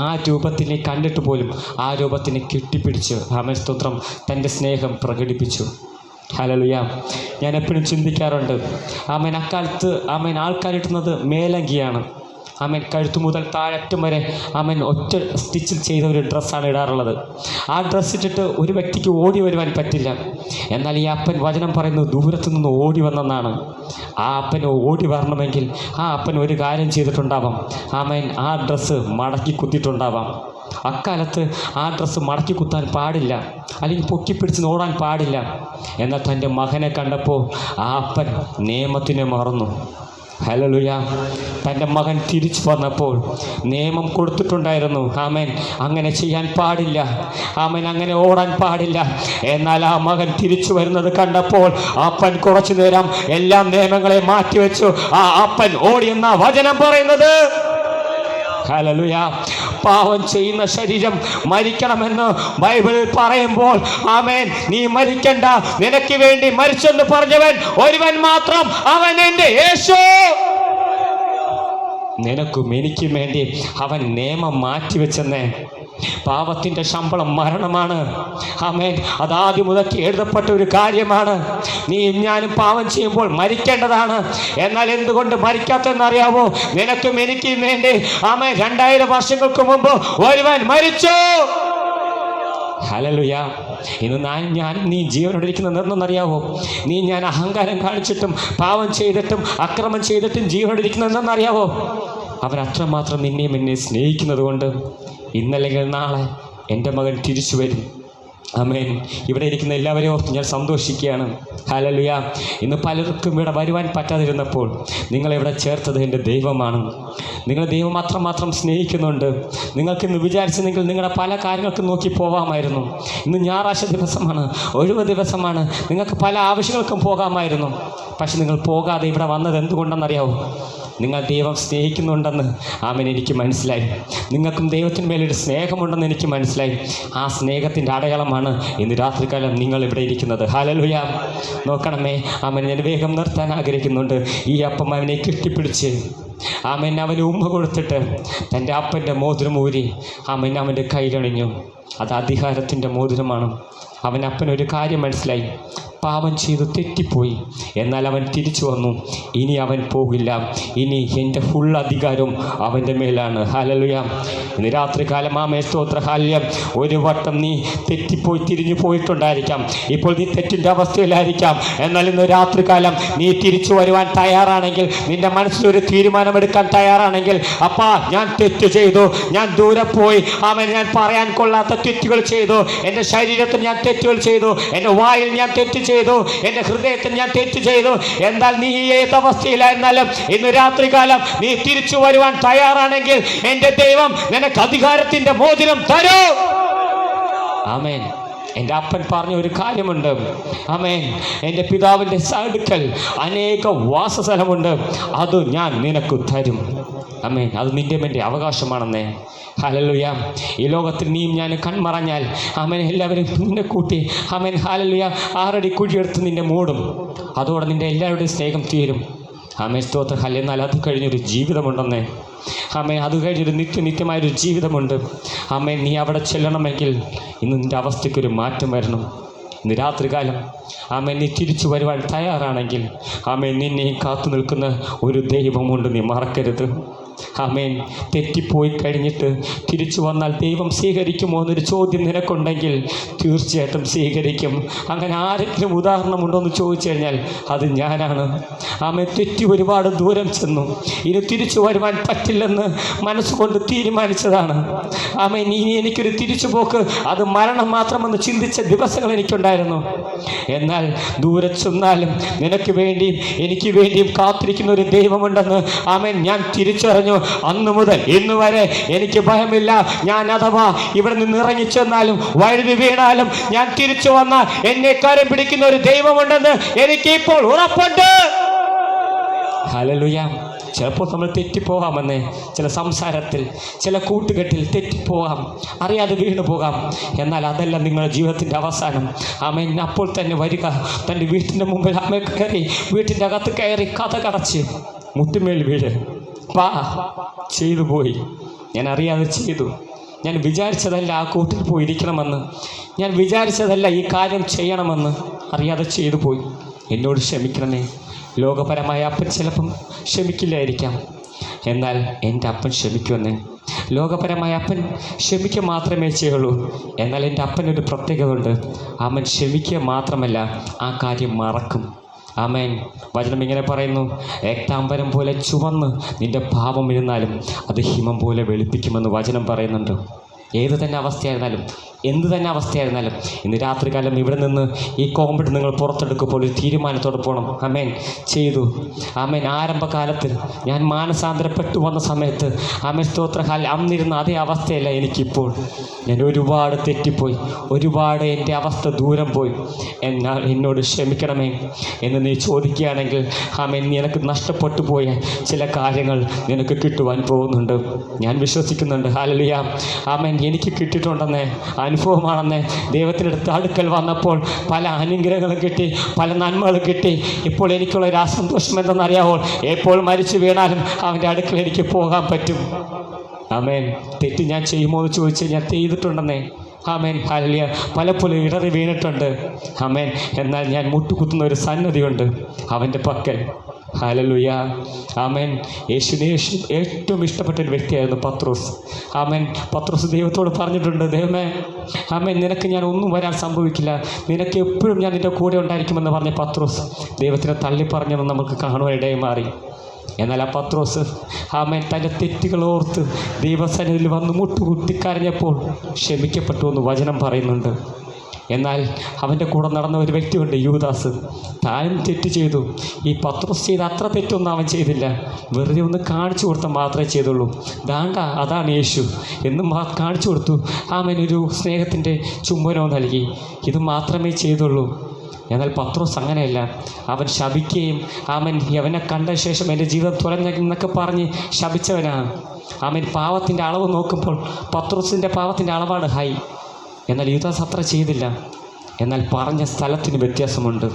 ആ രൂപത്തിനെ കണ്ടിട്ട് പോലും ആ രൂപത്തിനെ കെട്ടിപ്പിടിച്ച് സ്തോത്രം തൻ്റെ സ്നേഹം പ്രകടിപ്പിച്ചു. ഹല്ലേലൂയ. ഞാൻ എപ്പോഴും ചിന്തിക്കാറുണ്ട്, അക്കാലത്ത് ആൾക്കാരിട്ടുന്നത് മേലങ്കിയാണ്. കഴുത്തു മുതൽ താഴറ്റം വരെ ഒറ്റ സ്റ്റിച്ചിൽ ചെയ്ത ഒരു ഡ്രസ്സാണ് ഇടാറുള്ളത്. ആ ഡ്രസ്സ് ഇട്ടിട്ട് ഒരു വ്യക്തിക്ക് ഓടി വരുവാൻ പറ്റില്ല. എന്നാൽ ഈ അപ്പൻ വചനം പറയുന്നത് ദൂരത്തു നിന്ന് ഓടി വന്നെന്നാണ്. ആ അപ്പന് ഓടി വരണമെങ്കിൽ ആ അപ്പൻ ഒരു കാര്യം ചെയ്തിട്ടുണ്ടാവാം. ആ ഡ്രസ്സ് മടക്കി കുത്തിയിട്ടുണ്ടാവാം. അക്കാലത്ത് ആ ഡ്രസ്സ് മടക്കി കുത്താൻ പാടില്ല, അല്ലെങ്കിൽ പൊക്കിപ്പിടിച്ച് ഓടാൻ പാടില്ല. എന്നാൽ തൻ്റെ മകനെ കണ്ടപ്പോൾ ആ അപ്പൻ നിയമത്തിനെ മറന്നു. ഹല്ലേലൂയ. തൻ്റെ മകൻ തിരിച്ചു വന്നപ്പോൾ നിയമം കൊടുത്തിട്ടുണ്ടായിരുന്നു. അങ്ങനെ ചെയ്യാൻ പാടില്ല, അങ്ങനെ ഓടാൻ പാടില്ല. എന്നാൽ ആ മകൻ തിരിച്ചു വരുന്നത് കണ്ടപ്പോൾ അപ്പൻ കുറച്ചു നേരം എല്ലാ നിയമങ്ങളെ മാറ്റിവെച്ചു. ആ അപ്പൻ ഓടിയെന്ന വചനം പറയുന്നത്. ഹല്ലേലൂയ. പാവം ചെയ്യുന്ന ശരീരം മരിക്കണമെന്ന് ബൈബിളിൽ പറയുമ്പോൾ നീ മരിക്കണ്ട, നിനക്ക് വേണ്ടി മരിച്ചെന്ന് പറഞ്ഞവൻ ഒരുവൻ മാത്രം, അവൻ എൻ്റെ യേശു. നിനക്കും എനിക്കും വേണ്ടി അവൻ നിയമം മാറ്റിവെച്ചെന്നേ. പാപത്തിൻ്റെ ശമ്പളം മരണമാണ്. അതാദ്യം മുതൽക്ക് എഴുതപ്പെട്ട ഒരു കാര്യമാണ്. നീ ഞാനും പാപം ചെയ്യുമ്പോൾ മരിക്കേണ്ടതാണ്. എന്നാൽ എന്തുകൊണ്ട് മരിക്കാത്തെന്നറിയാവോ? നിനക്കും എനിക്കും വേണ്ടി 2000 വർഷങ്ങൾക്ക് മുമ്പ് ഒരുവൻ മരിച്ചു. ഹല്ലേലൂയ. ഇന്ന് നീ ജീവനോടിരിക്കുന്നത് എന്തെന്നറിയാവോ? ഞാൻ അഹങ്കാരം കാണിച്ചിട്ടും പാവം ചെയ്തിട്ടും അക്രമം ചെയ്തിട്ടും ജീവനോടിരിക്കുന്നത് എന്തെന്നറിയാവോ? അവൻ അത്രമാത്രം നിന്നെയും എന്നെ സ്നേഹിക്കുന്നത് കൊണ്ട് ഇന്നല്ലെങ്കിൽ നാളെ എൻ്റെ മകൻ തിരിച്ചു വരും. ഇവിടെ ഇരിക്കുന്ന എല്ലാവരെയും ഓർത്ത് ഞാൻ സന്തോഷിക്കുകയാണ്. ഹല്ലേലൂയ. ഇന്ന് പലർക്കും ഇവിടെ വരുവാൻ പറ്റാതിരുന്നപ്പോൾ നിങ്ങളിവിടെ ചേർത്തത് എൻ്റെ ദൈവമാണ്. നിങ്ങളെ ദൈവം മാത്രം സ്നേഹിക്കുന്നുണ്ട്. നിങ്ങൾക്കിന്ന് വിചാരിച്ചെങ്കിൽ നിങ്ങളുടെ പല കാര്യങ്ങൾക്കും നോക്കി പോകാമായിരുന്നു. ഇന്ന് ഞായറാഴ്ച ദിവസമാണ്, ഒഴിവ് ദിവസമാണ്, നിങ്ങൾക്ക് പല ആവശ്യങ്ങൾക്കും പോകാമായിരുന്നു. പക്ഷെ നിങ്ങൾ പോകാതെ ഇവിടെ വന്നത് എന്തുകൊണ്ടെന്നറിയാവോ? നിങ്ങൾ ദൈവം സ്നേഹിക്കുന്നുണ്ടെന്ന് എനിക്ക് മനസ്സിലായി. നിങ്ങൾക്കും ദൈവത്തിന് മേലൊരു സ്നേഹമുണ്ടെന്ന് എനിക്ക് മനസ്സിലായി. ആ സ്നേഹത്തിൻ്റെ അടയാളമാണ് ഇന്ന് രാത്രികാലം നിങ്ങൾ ഇവിടെ ഇരിക്കുന്നത്. ഹല്ലേലൂയ. നോക്കണമേ, ഞാൻ വേഗം നിർത്താൻ ആഗ്രഹിക്കുന്നുണ്ട്. ഈ അപ്പം അവനെ കെട്ടിപ്പിടിച്ച് അവന് ഉമ്മ കൊടുത്തിട്ട് തൻ്റെ അപ്പൻ്റെ മോതിരം ഊരി അവൻ്റെ കയ്യിലണിഞ്ഞു. അത് അധികാരത്തിൻ്റെ മോതിരമാണ്. അവൻ അപ്പനൊരു കാര്യം മനസ്സിലായി, പാപം ചെയ്തു തെറ്റിപ്പോയി. എന്നാൽ അവൻ തിരിച്ചു വന്നു. ഇനി അവൻ പോകില്ല. ഇനി എൻ്റെ ഫുൾ അധികാരവും അവൻ്റെ മേലാണ്. ഹല്ലേലൂയ. ഇന്ന് രാത്രികാലം സ്തോത്ര ഹല്ലേലൂയ. ഒരു വട്ടം നീ തെറ്റിപ്പോയി തിരിഞ്ഞു പോയിട്ടുണ്ടായിരിക്കാം. ഇപ്പോൾ നീ തെറ്റിൻ്റെ അവസ്ഥയിലായിരിക്കാം. എന്നാൽ ഇന്ന് രാത്രികാലം നീ തിരിച്ചു വരുവാൻ തയ്യാറാണെങ്കിൽ, നിൻ്റെ മനസ്സിലൊരു തീരുമാനമെടുക്കാൻ തയ്യാറാണെങ്കിൽ, അപ്പാ ഞാൻ തെറ്റ് ചെയ്തു, ഞാൻ ദൂരെ പോയി, ഞാൻ പറയാൻ കൊള്ളാത്ത തെറ്റുകൾ ചെയ്തു, എൻ്റെ ശരീരത്തിൽ ഞാൻ തെറ്റുകൾ ചെയ്തു, എൻ്റെ വായിൽ ഞാൻ തെറ്റ് ചെയ്തു, എൻ്റെ ഹൃദയത്തിൽ ഞാൻ തെറ്റ് ചെയ്തു. എന്നാൽ നീ ഏതവസ്ഥയിലായിരുന്നാലും ഇന്ന് രാത്രികാലം നീ തിരിച്ചു വരുവാൻ തയ്യാറാണെങ്കിൽ എൻ്റെ ദൈവം നിനക്ക് അധികാരത്തിൻ്റെ മോതിരം തരൂ. ആമേൻ. എൻ്റെ അപ്പൻ പറഞ്ഞ ഒരു കാര്യമുണ്ട്. ആമേൻ. എൻ്റെ പിതാവിൻ്റെ അടുക്കൽ അനേക വാസസ്ഥലമുണ്ട്, അത് ഞാൻ നിനക്ക് തരും. ആമേൻ. അത് എൻ്റെ അവകാശമാണെന്നേ. ഹല്ലേലൂയ. ഈ ലോകത്തിൽ നീയും ഞാൻ കൺമറഞ്ഞാൽ ആമേൻ എല്ലാവരും നിന്നെ കൂട്ടി ആമേൻ ഹല്ലേലൂയ 6 അടി കുഴിയെടുത്ത് നിന്നെ മൂടും. അതോടെ നിൻ്റെ എല്ലാവരുടെയും സ്നേഹം തീരും. ആമേൻ സ്തോത്രം. എന്നാൽ അത് കഴിഞ്ഞൊരു ജീവിതമുണ്ടെന്നേ. ആമേൻ. അത് കഴിഞ്ഞൊരു നിത്യമായൊരു ജീവിതമുണ്ട്. ആമേൻ. നീ അവിടെ ചെല്ലണമെങ്കിൽ ഇന്ന് നിൻ്റെ അവസ്ഥയ്ക്കൊരു മാറ്റം വരണം. ഇന്ന് രാത്രികാലം ആമേൻ നീ തിരിച്ചു വരുവാൻ തയ്യാറാണെങ്കിൽ ആമേൻ നിന്നെ കാത്തു നിൽക്കുന്ന ഒരു ദൈവമുണ്ട്, നീ മറക്കരുത്. ആമേൻ. തെറ്റിപ്പോയി കഴിഞ്ഞിട്ട് തിരിച്ചു വന്നാൽ ദൈവം സ്വീകരിക്കുമോ എന്നൊരു ചോദ്യം നിനക്കുണ്ടെങ്കിൽ തീർച്ചയായിട്ടും സ്വീകരിക്കും. അങ്ങനെ ആരെങ്കിലും ഉദാഹരണമുണ്ടോ എന്ന് ചോദിച്ചു കഴിഞ്ഞാൽ അത് ഞാനാണ്. ആമേൻ. തെറ്റി ഒരുപാട് ദൂരം ചെന്നു, ഇനി തിരിച്ചു വരുവാൻ പറ്റില്ലെന്ന് മനസ്സുകൊണ്ട് തീരുമാനിച്ചതാണ്. ആമേൻ. ഇനി എനിക്കൊരു തിരിച്ചു പോക്ക് അത് മരണം മാത്രമെന്ന് ചിന്തിച്ച ദിവസങ്ങൾ എനിക്കുണ്ടായിരുന്നു. എന്നാൽ ദൂരെ ചെന്നാലും നിനക്ക് വേണ്ടിയും എനിക്ക് വേണ്ടിയും കാത്തിരിക്കുന്ന ഒരു ദൈവമുണ്ടെന്ന് ആമേൻ ഞാൻ തിരിച്ചറിഞ്ഞു. അന്നു മുതൽ ഇന്ന് വരെ എനിക്ക് ഭയമില്ല. ഞാൻ അഥവാ ഇവിടെ നിന്ന് ഇറങ്ങിച്ചെന്നാലും വഴുതി വീണാലും ഞാൻ തിരിച്ചു വന്നാൽ എന്നെ കരം പിടിക്കുന്ന ഒരു ദൈവമുണ്ടെന്ന് എനിക്ക് ഇപ്പോൾ ഉറപ്പുണ്ട്. ഹല്ലേലൂയ. ചിലപ്പോൾ നമ്മൾ തെറ്റിപ്പോകാമെന്നേ, ചില സംസാരത്തിൽ ചില കൂട്ടുകെട്ടിൽ തെറ്റിപ്പോകാം, അറിയാതെ വീണു പോകാം. എന്നാൽ അതല്ല നിങ്ങളുടെ ജീവിതത്തിൻ്റെ അവസാനം. ആമേൻ. അപ്പോൾ തന്നെ വരിക, തൻ്റെ വീട്ടിൻ്റെ മുമ്പിൽ അമ്മ കയറി, വീട്ടിൻ്റെ അകത്ത് കയറി കഥ കടച്ച് മുട്ടുമേൽ വീട്, പാ ചെയ്തു പോയി, ഞാൻ അറിയാതെ ചെയ്തു, ഞാൻ വിചാരിച്ചതല്ല ആ കൂട്ടിൽ പോയിരിക്കണമെന്ന്, ഞാൻ വിചാരിച്ചതല്ല ഈ കാര്യം ചെയ്യണമെന്ന്, അറിയാതെ ചെയ്തു പോയി, എന്നോട് ക്ഷമിക്കണമേ. ലോകപരമായ അപ്പൻ ചിലപ്പം ക്ഷമിക്കില്ലായിരിക്കാം, എന്നാൽ എൻ്റെ അപ്പൻ ക്ഷമിക്കുമെന്നേ. ലോകപരമായ അപ്പൻ ക്ഷമിക്കുക മാത്രമേ ചെയ്യുള്ളൂ, എന്നാൽ എൻ്റെ അപ്പനൊരു പ്രത്യേകത ഉണ്ട്. അവൻ ക്ഷമിക്കുക മാത്രമല്ല, ആ കാര്യം മറക്കും. ആമേൻ. വചനം ഇങ്ങനെ പറയുന്നു, രക്താംബരം പോലെ ചുവന്ന് നിൻ്റെ പാപം ഇരുന്നാലും അത് ഹിമം പോലെ വെളുപ്പിക്കുമെന്ന് വചനം പറയുന്നുണ്ട്. ഏത് തന്നെ അവസ്ഥയായിരുന്നാലും, എന്ത് തന്നെ അവസ്ഥയായിരുന്നാലും ഇന്ന് രാത്രികാലം ഇവിടെ നിന്ന് ഈ കോമ്പറ്റ് നിങ്ങൾ പുറത്തെടുക്കുമ്പോൾ ഒരു തീരുമാനത്തോടെ പോകണം. ആമേൻ. ചെയ്തു. ആമേൻ. ആരംഭകാലത്തിൽ ഞാൻ മാനസാന്തരപ്പെട്ടു വന്ന സമയത്ത് ആമേൻ സ്തോത്രഹാൽ അന്നിരുന്ന അതേ അവസ്ഥയല്ല എനിക്കിപ്പോൾ. ഞാൻ ഒരുപാട് തെറ്റിപ്പോയി, ഒരുപാട് എൻ്റെ അവസ്ഥ ദൂരം പോയി. എന്നാൽ എന്നോട് ക്ഷമിക്കണമേ എന്ന് നീ ചോദിക്കുകയാണെങ്കിൽ ആമേൻ നിനക്ക് നഷ്ടപ്പെട്ടു പോയ ചില കാര്യങ്ങൾ നിനക്ക് കിട്ടുവാൻ പോകുന്നുണ്ട്. ഞാൻ വിശ്വസിക്കുന്നുണ്ട്. ഹല്ലേലൂയ. ആമേൻ. എനിക്ക് കിട്ടിയിട്ടുണ്ടെന്നേ, അനുഭവമാണെന്നേ. ദൈവത്തിനടുത്ത് അടുക്കൽ വന്നപ്പോൾ പല അനുഗ്രഹങ്ങളും കിട്ടി, പല നന്മകളും കിട്ടി. ഇപ്പോൾ എനിക്കുള്ള ഒരു അസന്തോഷം എന്തെന്നറിയാവോ? എപ്പോൾ മരിച്ചു വീണാലും അവൻ്റെ അടുക്കൽ എനിക്ക് പോകാൻ പറ്റും. ആമേൻ. തെറ്റ് ഞാൻ ചെയ്യുമോ എന്ന് ചോദിച്ചാൽ ഞാൻ ചെയ്തിട്ടുണ്ടെന്നേ. ആമേൻ. ഹല്ലേലൂയ. പലപ്പോഴും ഇടറി വീണിട്ടുണ്ട്. ആമേൻ. എന്നാൽ ഞാൻ മുട്ടുകുത്തുന്ന ഒരു സന്നദ്ധിയുണ്ട് അവൻ്റെ പക്കൽ. ഹല്ലേലൂയ. ആമേൻ. യേശുവിനെ ഏറ്റവും ഇഷ്ടപ്പെട്ട ഒരു വ്യക്തിയായിരുന്നു പത്രോസ്. ആമേൻ. പത്രോസ് ദൈവത്തോട് പറഞ്ഞിട്ടുണ്ട്, ദൈവമേ ആമേൻ നിനക്ക് ഞാൻ ഒന്നും വരാൻ സംഭവിക്കില്ല, നിനക്ക് എപ്പോഴും ഞാൻ നിൻ്റെ കൂടെ ഉണ്ടായിരിക്കുമെന്ന് പറഞ്ഞ പത്രോസ് ദൈവത്തിനെ തള്ളിപ്പറഞ്ഞെന്ന് നമുക്ക് കാണുവാനിടയായി മാറി. എന്നാൽ ആ പത്രോസ് ആമേൻ തൻ്റെ തെറ്റുകളോർത്ത് ദൈവസന്നിധിയിൽ വന്ന് മുട്ടുകുത്തിക്കരഞ്ഞപ്പോൾ ക്ഷമിക്കപ്പെട്ടു എന്ന് വചനം പറയുന്നുണ്ട്. എന്നാൽ അവൻ്റെ കൂടെ നടന്ന ഒരു വ്യക്തിയുണ്ട്, യൂദാസ്. താനും തെറ്റ് ചെയ്തു. ഈ പത്രോസ് ചെയ്ത അത്ര തെറ്റൊന്നും അവൻ ചെയ്തില്ല, വെറുതെ ഒന്ന് കാണിച്ചു കൊടുത്താൽ മാത്രമേ ചെയ്തുള്ളൂ. ദാണ്ട അതാണ് യേശു എന്നും കാണിച്ചു കൊടുത്തു. ആമേൻ ഒരു സ്നേഹത്തിൻ്റെ ചുംബനവും നൽകി. ഇത് മാത്രമേ ചെയ്തുള്ളൂ. എന്നാൽ പത്രോസ് അങ്ങനെയല്ല. അവൻ ശപിക്കുകയും ആമൻ അവനെ കണ്ട ശേഷം എൻ്റെ ജീവിതം തുറഞ്ഞെന്നൊക്കെ പറഞ്ഞ് ശപിച്ചവനാണ്. ആമൻ പാവത്തിൻ്റെ അളവ് നോക്കുമ്പോൾ പത്രോസിൻ്റെ പാവത്തിൻ്റെ അളവാണ് ഹൈ. എന്നാൽ യൂദാസ് അത്ര ചെയ്തില്ല. എന്നാൽ പറഞ്ഞ സ്ഥലത്തിന് വ്യത്യാസമുണ്ട്.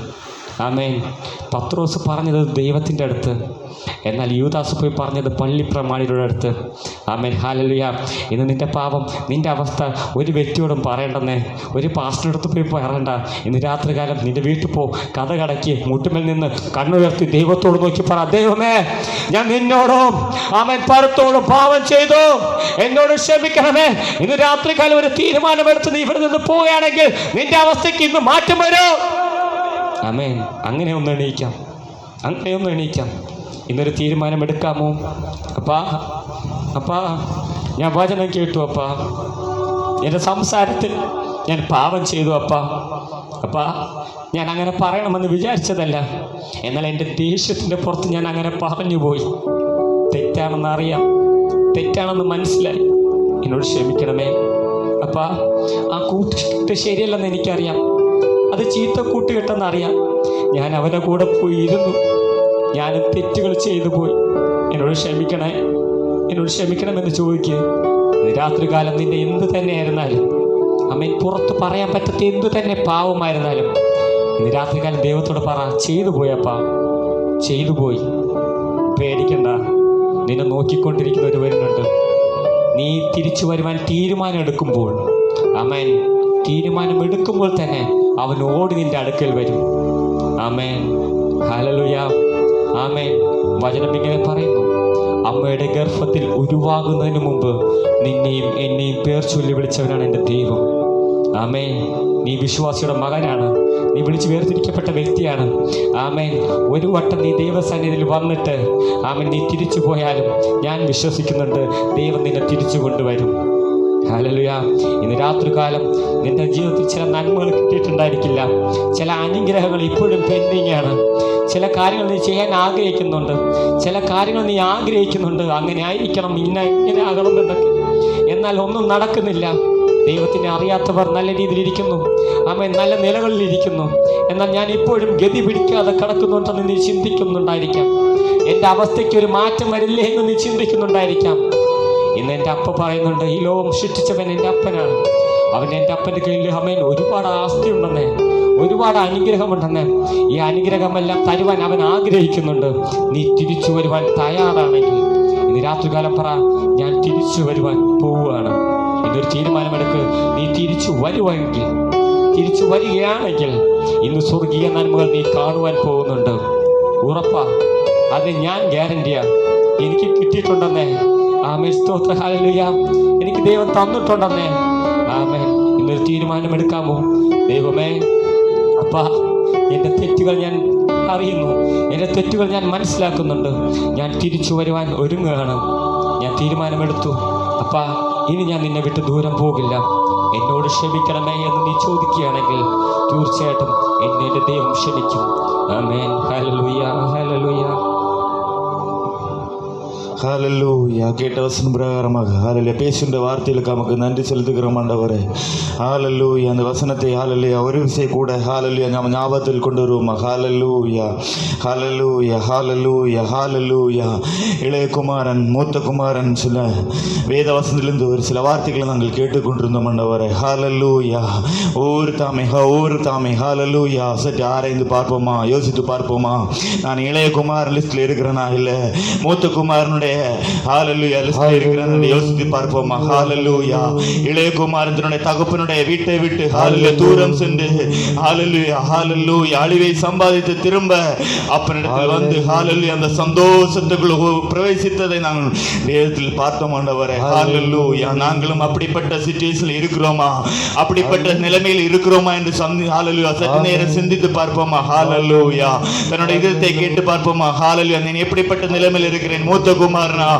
ആമേൻ. പത്രോസ് പറഞ്ഞത് ദൈവത്തിൻ്റെ അടുത്ത്, എന്നാൽ യൂദാസ് പോയി പറഞ്ഞത് പള്ളി പ്രമാണിയുടെ അടുത്ത്. ആമേൻ. ഹല്ലേലൂയ. ഇന്ന് നിൻ്റെ പാപം, നിൻ്റെ അവസ്ഥ ഒരു വ്യക്തിയോടും പറയണ്ടെന്നേ, ഒരു പാസ്റ്ററുടെ അടുത്ത് പോയി പറയണ്ട. ഇന്ന് രാത്രികാലം നിൻ്റെ വീട്ടിൽ പോ, കഥ കടക്കി മുട്ടുമേൽ നിന്ന് കണ്ണുയർത്തി ദൈവത്തോട് നോക്കി പറ, ദൈവമേ, ഞാൻ നിന്നോടും ആമേൻ പരത്തോടും പാപം ചെയ്തു, എന്നോട് ക്ഷമിക്കണമേ. ഇന്ന് രാത്രികാലം ഒരു തീരുമാനമെടുത്ത് നീ ഇവിടെ നിന്ന് പോവുകയാണെങ്കിൽ നിൻ്റെ അവസ്ഥയ്ക്ക് ഇന്ന് മാറ്റം വരും. ആമേൻ. അങ്ങനെ ഒന്ന് എണീക്കാം, അങ്ങനെ ഒന്ന് എണീക്കാം. ഇന്നൊരു തീരുമാനമെടുക്കാമോ? അപ്പാ ഞാൻ വചനം കേട്ടു അപ്പാ, എൻ്റെ സംസാരത്തിൽ ഞാൻ പാപം ചെയ്തു അപ്പാ ഞാൻ അങ്ങനെ പറയണമെന്ന് വിചാരിച്ചതല്ല, എന്നാൽ എൻ്റെ ദേഷ്യത്തിൻ്റെ പുറത്ത് ഞാൻ അങ്ങനെ പറഞ്ഞു പോയി. തെറ്റാണെന്ന് അറിയാം, തെറ്റാണെന്ന് മനസ്സിലായി. എന്നോട് ക്ഷമിക്കണമേ അപ്പാ. ആ കൂട്ട് ശരിയല്ലെന്ന് എനിക്കറിയാം, അത് ചീത്ത കൂട്ടുകെട്ടെന്നറിയാം. ഞാൻ അവൻ്റെ കൂടെ പോയി ഇരുന്നു, ഞാനും തെറ്റുകൾ ചെയ്തു പോയി. എന്നോട് ക്ഷമിക്കണേ, എന്നോട് ക്ഷമിക്കണമെന്ന് ചോദിക്കുക. രാത്രികാലം നിന്റെ എന്ത് തന്നെയായിരുന്നാലും, അമ്മേൻ പുറത്ത് പറയാൻ പറ്റാത്ത എന്തു തന്നെ പാവമായിരുന്നാലും, ഇന്ന് രാത്രികാലം ദൈവത്തോട് പറ, ചെയ്തു പോയപ്പാ, ചെയ്തു പോയി. പേടിക്കണ്ട, നിന്നെ നോക്കിക്കൊണ്ടിരിക്കുന്ന ഒരു വരുന്നുണ്ട്. നീ തിരിച്ചു വരുവാൻ തീരുമാനം എടുക്കുമ്പോൾ, അമ്മേൻ തീരുമാനമെടുക്കുമ്പോൾ തന്നെ അവൻ ഓടി നിന്റെ അടുക്കൽ വരും. ആമേൻ. ഹല്ലേലൂയ. ആമേൻ. വചനം ഇങ്ങനെ പറയുന്നു, അമ്മയുടെ ഗർഭത്തിൽ ഉരുവാകുന്നതിന് മുമ്പ് നിന്നെയും എന്നെയും പേർ ചൊല്ലി വിളിച്ചവനാണ് എൻ്റെ ദൈവം. ആമേൻ. നീ വിശ്വാസിയുടെ മകനാണ്, നീ വിളിച്ച് വേർതിരിക്കപ്പെട്ട വ്യക്തിയാണ്. ആമേൻ. ഒരു വട്ടം നീ ദൈവസന്നിധിയിൽ വന്നിട്ട് ആമേൻ നീ തിരിച്ചു പോയാലും ഞാൻ വിശ്വസിക്കുന്നുണ്ട് ദൈവം നിന്നെ തിരിച്ചു കൊണ്ടുവരും. ഹല്ലേലൂയ. ഇന്ന് രാത്രികാലം നിന്റെ ജീവിതത്തിൽ ചില നന്മകൾ കിട്ടിയിട്ടുണ്ടായിരിക്കില്ല, ചില അനുഗ്രഹങ്ങൾ ഇപ്പോഴും പെൻഡിങ് ആണ്. ചില കാര്യങ്ങൾ നീ ചെയ്യാൻ ആഗ്രഹിക്കുന്നുണ്ട്, ചില കാര്യങ്ങൾ നീ ആഗ്രഹിക്കുന്നുണ്ട്, അങ്ങനെ ആയിരിക്കണം, ഇങ്ങനെ ആകണമെന്നൊക്കെ, എന്നാൽ ഒന്നും നടക്കുന്നില്ല. ദൈവത്തിനെ അറിയാത്തവർ നല്ല രീതിയിലിരിക്കുന്നു, ആമേൻ, നല്ല നിലകളിലിരിക്കുന്നു. എന്നാൽ ഞാൻ ഇപ്പോഴും ഗതി പിടിക്കാതെ കിടക്കുന്നുണ്ടെന്ന് നീ ചിന്തിക്കുന്നുണ്ടായിരിക്കാം. എൻ്റെ അവസ്ഥയ്ക്ക് ഒരു മാറ്റം വരില്ലേ എന്ന് നീ ചിന്തിക്കുന്നുണ്ടായിരിക്കാം. ഇന്ന് എൻ്റെ അപ്പ പറയുന്നുണ്ട്, ഈ ലോകം സൃഷ്ടിച്ചവൻ എൻ്റെ അപ്പനാണ്. അവൻ എൻ്റെ അപ്പൻ്റെ കയ്യിൽ അമ്മേൻ ഒരുപാട് ആസ്തി ഉണ്ടെന്നേ, ഒരുപാട് അനുഗ്രഹമുണ്ടെന്നേ. ഈ അനുഗ്രഹമെല്ലാം തരുവാൻ അവൻ ആഗ്രഹിക്കുന്നുണ്ട്. നീ തിരിച്ചു വരുവാൻ തയ്യാറാണെങ്കിൽ ഇന്ന് രാത്രികാലം പറ, ഞാൻ തിരിച്ചു വരുവാൻ പോവുകയാണ്. ഇന്നൊരു തീരുമാനമെടുക്ക്. നീ തിരിച്ചു വരുവാണെങ്കിൽ, തിരിച്ചു വരികയാണെങ്കിൽ ഇന്ന് സ്വർഗീയ നന്മകൾ നീ കാണുവാൻ പോകുന്നുണ്ട്. ഉറപ്പാ, അത് ഞാൻ ഗ്യാരണ്ടിയാ. എനിക്ക് കിട്ടിയിട്ടുണ്ടെന്നേ. ആമേൻ. സ്തോത്രം. ഹല്ലേലൂയ. എനിക്ക് ദൈവം തന്നിട്ടുണ്ടെന്നേ. ആമേൻ. ഇന്നൊരു തീരുമാനമെടുക്കാമോ? ദൈവമേ, അപ്പാ, എൻ്റെ തെറ്റുകൾ ഞാൻ അറിയുന്നു, എൻ്റെ തെറ്റുകൾ ഞാൻ മനസ്സിലാക്കുന്നുണ്ട്. ഞാൻ തിരിച്ചു വരുവാൻ ഒരുങ്ങുകയാണ്. ഞാൻ തീരുമാനമെടുത്തു അപ്പാ, ഇനി ഞാൻ നിന്നെ വിട്ട് ദൂരം പോകില്ല. എന്നോട് ക്ഷമിക്കണമേ എന്ന് നീ ചോദിക്കുകയാണെങ്കിൽ തീർച്ചയായിട്ടും എന്നെ എൻ്റെ ദൈവം ക്ഷമിക്കും. ആമേൻ. ഹല്ലേലൂയ. ഹല്ലേലൂയ. ஹalleluya. கேட்ட வசனம் பிரகாரமாக ஹalleluya பேசுகின்ற வார்த்தைகளுக்கு நமக்கு நன்றி செலுத்துகிறோம் ஆண்டவரே. ஹalleluya. அந்த வசனத்தை ஹalleluya ஒரு விஷயம் கூட ஹalleluya நாம் ஞாபகத்தில் கொண்டு வருவோமா? ஹalleluya. ஹalleluya. ஹalleluya. ஹalleluya. இளைய குமாரன் மூத்த குமாரன் சில வேத வசனத்திலிருந்து ஒரு சில வார்த்தைகளை நாங்கள் கேட்டுக்கொண்டிருந்தோம் ஆண்டவரே. ஹalleluya. ஒவ்வொரு தாமே ஹalleluya சற்று ஆராய்ந்து பார்ப்போமா, யோசித்து பார்ப்போமா? நான் இளைய குமாரன் லிஸ்ட்ல இருக்கிறேனா இல்லை மூத்த குமாரனுடைய ஹalleluya லிஸ்ட்ல இருக்கிறேன்னு யோசித்து பார்ப்போமா? ஹalleluya. இளைய குமாரனுடைய தகப்பனுடைய வீட்டை விட்டு ஹalleluya தூரம் சென்று ஹalleluya ஹalleluya அழிவை சம்பாதித்து திரும்ப அப்பனிடத்தில் வந்து ஹalleluya அந்த சந்தோஷத்துக்குள்ள பிரவேசித்ததை நாங்கள் வேதத்தில் பார்த்தோம் ஆண்டவரே. ஹalleluya. நாங்களும் அப்படிப்பட்ட சிச்சுவேஷன்ல இருக்கிறோமா, அப்படிப்பட்ட நிலைமையில் இருக்கிறோமா என்று ஹalleluya சற்று நேரம் சிந்தித்து பார்ப்போமா? ஹalleluya. தன்னுடைய இதயத்தை கேட்டு பார்ப்போமா? ஹalleluya. நான் எப்படிப்பட்ட நிலைமையில் இருக்கிறேன்? மூத்த குமாரனா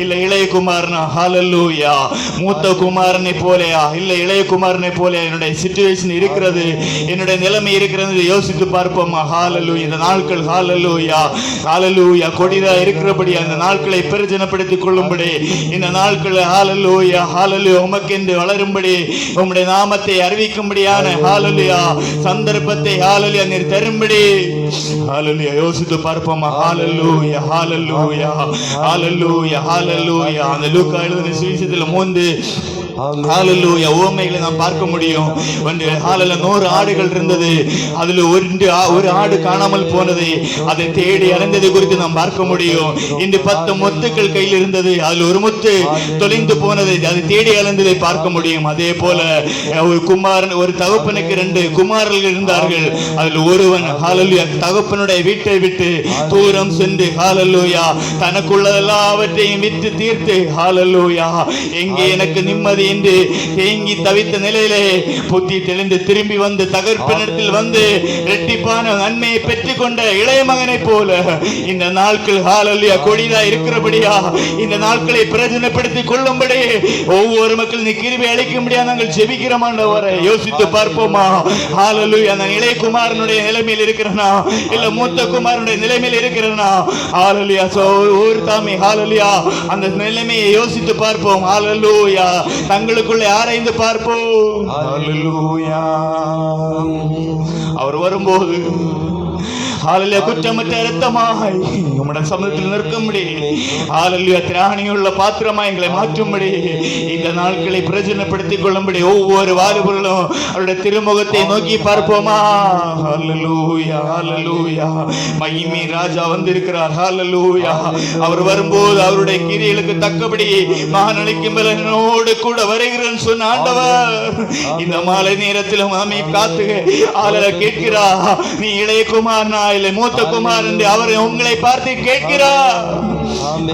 இல்ல இளைய குமாரனா? ஹalleluya. மூத்த குமாரனை போலயா இல்ல இளைய குமாரனை போலயா என்னுடைய சிச்சுவேஷன் இருக்கிறது, என்னுடைய நிலைமை இருக்கிறது யோசித்து பார்ப்போமா? ஹalleluya. இந்த நாட்கள் ஹalleluya ஹalleluya கொடிதா இருக்கிறபடி அந்த நாட்களை பிரயோஜனப்படுத்திக் கொள்ளும்படி, இந்த நாட்கள் ஹalleluya ஹalleluya உமக்கென்று வளரும்படி, உம்முடைய நாமத்தை அறிவிக்கும்படியான ஹalleluya சந்தர்ப்பத்தை ஹalleluya நீர் தரும்படி ஹalleluya யோசித்து பார்ப்போமா? ஹalleluya ஹalleluya ஹalleluya ஹalleluya. அந்த லூக்கா எழுதின சுவிசேஷத்தில் ஹalleluya. உவமைகளை நாம் பார்க்க முடியும். ஒன்று ஹalleluya 100 ஆடுகள் இருந்தது, அதில் ஒரு ஆடு காணாமல் போனது, அதை தேடி அலைந்தது குறித்து நாம் பார்க்க முடியும். இன்று 10 முத்துக்கள் கையில் இருந்தது, அதில் ஒரு முத்து தொலைந்து போனது, அதை தேடி அலைந்ததை பார்க்க முடியும். அதே போல ஒரு தகப்பனுக்கு 2 குமாரர்கள் இருந்தார்கள். அதில் ஒருவன் ஹalleluya தகப்பனுடைய வீட்டை விட்டு தூரம் சென்று ஹalleluya தனக்குள்ளதெல்லாவற்றையும் விற்று தீர்த்து ஹalleluya எங்கே எனக்கு நிம்மதி என்று தேங்கி தவித்த நிலையிலே புத்தி தெளிந்து திரும்பி வந்து தகப்பனிடத்தில் வந்து இரட்டிப்பான நன்மையை பெற்றுக்கொண்ட இளைய மகனை போல இந்த நாட்கள் ஹalleluya கொடிதா இருக்கிறபடியா இந்த நாட்களை பிரயோஜனப்படுத்திக் கொள்ளும்படி ஒவ்வொரு மக்கள் நீ கிருபை அளிக்கும்படியா நாங்கள் ஜெபிக்கிறோம் ஆண்டவரே. யோசித்து பார்ப்போமா ஹalleluya நான் இளைய குமாரனுடைய நிலைமையில் இருக்கிறேனா இல்ல மூத்த குமாரனுடைய நிலைமையில் இருக்கிறேனா ஹalleluya ஒரு தாமே ஹalleluya அந்த நிலைமையை யோசித்து பார்ப்போம் ஹalleluya தங்களுக்குள்ளே ஆராய்ந்து பார்ப்போம் ஹalleluya. அவர் வரும்போது ஹalleluya குற்றமற்ற இரத்தமாய் உம்முடைய சமூகத்தில் நிற்கும்படி ஹalleluya திராணியுள்ள பாத்திரமாய் எங்களை மாற்றும்படி இந்த நாட்களை பிரயோஜனப்படுத்திக் கொள்ளும்படி ஒவ்வொரு வாலிபர்களும் அவருடைய திருமுகத்தை நோக்கி பார்ப்போமா ஹalleluya ஹalleluya. மகிமை ராஜா வந்திருக்கிறார் ஹalleluya. அவர் வரும்போது அவருடைய கிரியைகளுக்கு தக்கபடி மகனளிக்கும் பலனோடு கூட வருகிறேன் சொன்ன ஆண்டவர் இந்த மாலை நேரத்திலும் ஆமை காத்து ஹalleluya கேட்கிறா நீ இளைய குமாரனா இல்லை மூத்த குமார் என்று அவரை உங்களை பார்த்து கேட்கிறார்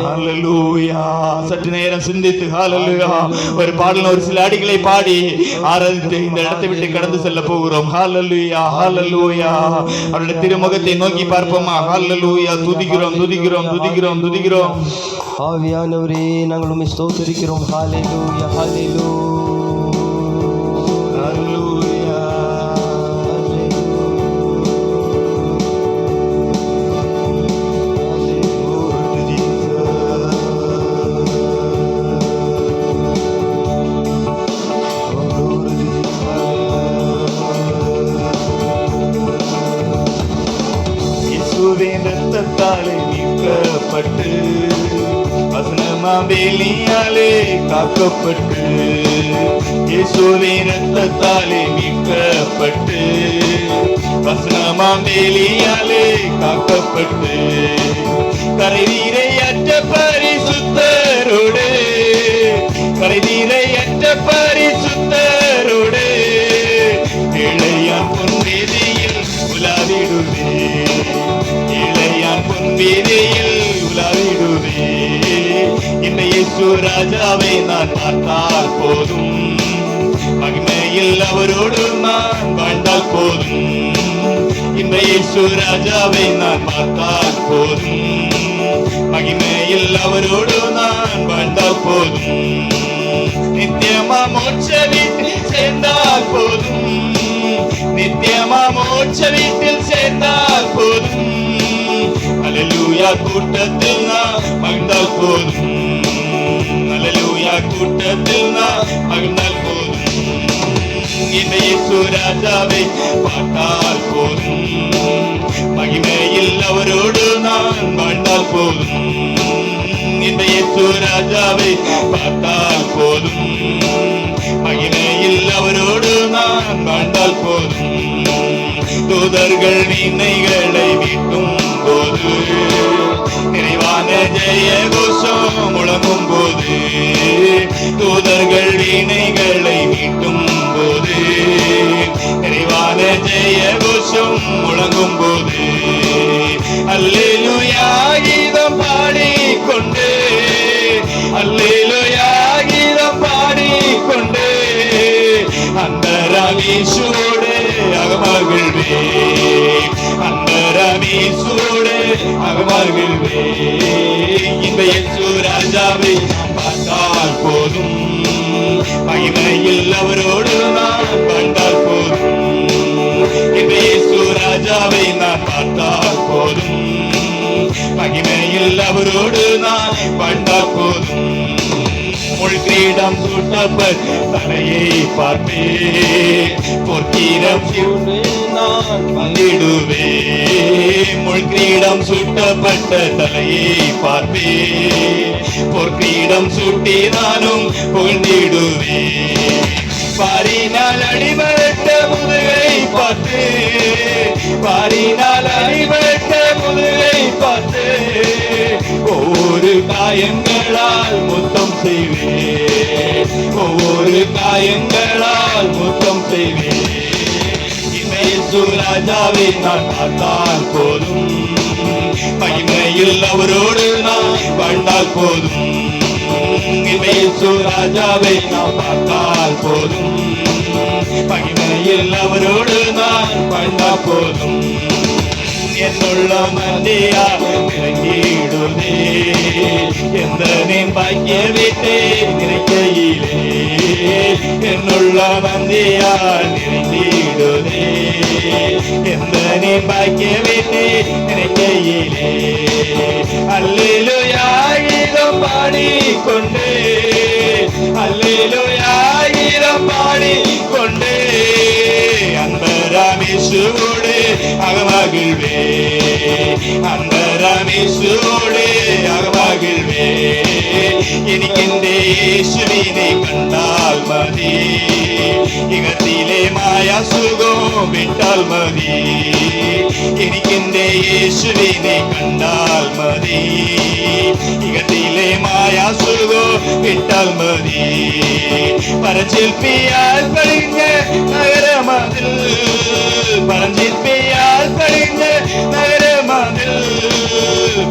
ஹalleluya. சற்று நேரம் சிந்தித்து ஹalleluya ஒரு பாடல் ஒரு சில அடிகளை பாடி ஆராதித்து இந்த இடத்தை விட்டு கடந்து செல்ல போகிறோம் ஹalleluya ஹalleluya. அவருடைய திருமுகத்தை நோக்கி பார்ப்போமா ஹalleluya. துதிக்கிறோம் துதிக்கிறோம் துதிக்கிறோம் துதிக்கிறோம். ஆவியானவரே நாங்கள் உம்மை ஸ்தோத்திரிக்கிறோம் ஹalleluya ஹalleluya. ரத்தத்தாலே மீட்கப்பட்டு வசனமாவேலியாலே காக்கப்பட்டு இயேசுவின் ரத்தத்தாலே மீட்கப்பட்டு வசனமாவேலியாலே காக்கப்பட்டு கரைதீரையற்ற பரிசுத்தரோடு கரைதீரையற்ற பரிசுத்தரோடு இளையான் பொன்வேதியில் உலாவிடுவே இளையான் பொன்வேதியில் உலாவிடுவே. இந்த இயேசு ராஜாவை நான் பார்த்தால் போதும் மகிமையில் அவரோடு நான் வாழ்ந்தால் போதும். இந்த இயேசு ராஜாவை நான் பார்த்தால் போதும் மகிமையில் அவரோடு நான் வாழ்ந்தால் போதும். நித்தியமா மோட்ச வீட்டில் சேர்ந்தால் போதும் நித்தியமா மோட்ச வீட்டில் சேர்ந்தால் போதும். அல்லேலூயா கூட்டத்தில் நான் மகிழ்ந்தால் போதும் அல்லேலூயா கூட்டத்தில் நான் மகிழ்ந்தால் போதும். இந்த இயேசு ராஜாவை பார்த்தால் போதும் மகிமையில் அவரோடு நான் வாழ்ந்தால் போதும். இந்த இயேசு ராஜாவை பார்த்தால் போதும் மகிமையில் அவரோடு நான் வாழ்ந்தால் போதும். தூதர்கள் வீணைகளை மீட்டும் போது நிறைவான ஜெய கோஷம் முழங்கும் போது தூதர்கள் வீணைகளை மீட்டும் போது நிறைவான ஜெய கோஷம் முழங்கும் போது அல்லேலூயா கீதம் பாடிக்கொண்டு அல்லேலூயா கீதம் பாடிக்கொண்டு அந்த ரமீஷோடு அகமகிழ்வே அந்த ரமீஷோடு அகமகிழ்வே. இந்த இயேசு ராஜாவை பார்த்தால் போதும் மகிமையில் அவரோடு நான் வாழ்ந்தால் போதும். இந்த இயேசு ராஜாவை நான் பார்த்தால் போதும் மகிமையில் அவரோடு நான் வாழ்ந்தால் போதும். முள்கிரீடம் சூட்டப்பட்ட தலையை பார்ப்பே பொற்கிரம் நான் வந்திடுவே முள்கிரீடம் சூட்டப்பட்ட தலையை பார்ப்பே பொற்கிரீடம் சூட்டி நானும் புகழ்ந்திடுவே பாரினால் அடிபட்ட முதுகை பார்த்து பாரினால் அடிபட்ட முதுகை பார்த்து ஒவ்வொரு காயங்களால் முத்தம் செய்வேன் ஒவ்வொரு காயங்களால் முத்தம் செய்வேன் இயேசு ராஜாவை நான் பார்த்தால் போதும் மகிமையில் அவரோடு நான் வாழ்ந்தால் போதும் இயேசு ராஜாவை நான் பார்த்தால் போதும் மகிமையில் அவரோடு நான் வாழ்ந்தால் போதும் என்னுள்ள மந்தியா இறங்கிடுதே எந்த நீன் பாக்கிய வீட்டே நினைக்கையிலே என்னுள்ள மந்தியா நிறைந்திடுதே எந்த நீன் பாக்கிய வீட்டே நினைக்கையிலே அல்லேலூயா கீதம் பாடிக்கொண்டே அல்லேலூயா கீதம் பாடிக்கொண்டே அன்பராமேசுவோடு அகமகிழ்வே அன்பராமேசுவோடு அகமகிழ்வே എനിക്കെന്റെ യേശുവിനെ കണ്ടാൽ മതി ഇകത്തിലെ മായാസുഖം വിട്ടാൽ മതി എനിക്കെന്റെ യേശുവിനെ കണ്ടാൽ മതി ഇകത്തിലെ മായാസുഖം വിട്ടാൽ മതി പരശില്പിയാൽ കഴിഞ്ഞ നഗരമതിൽ പരശില്പിയാൽ കഴിഞ്ഞ നഗരമതിൽ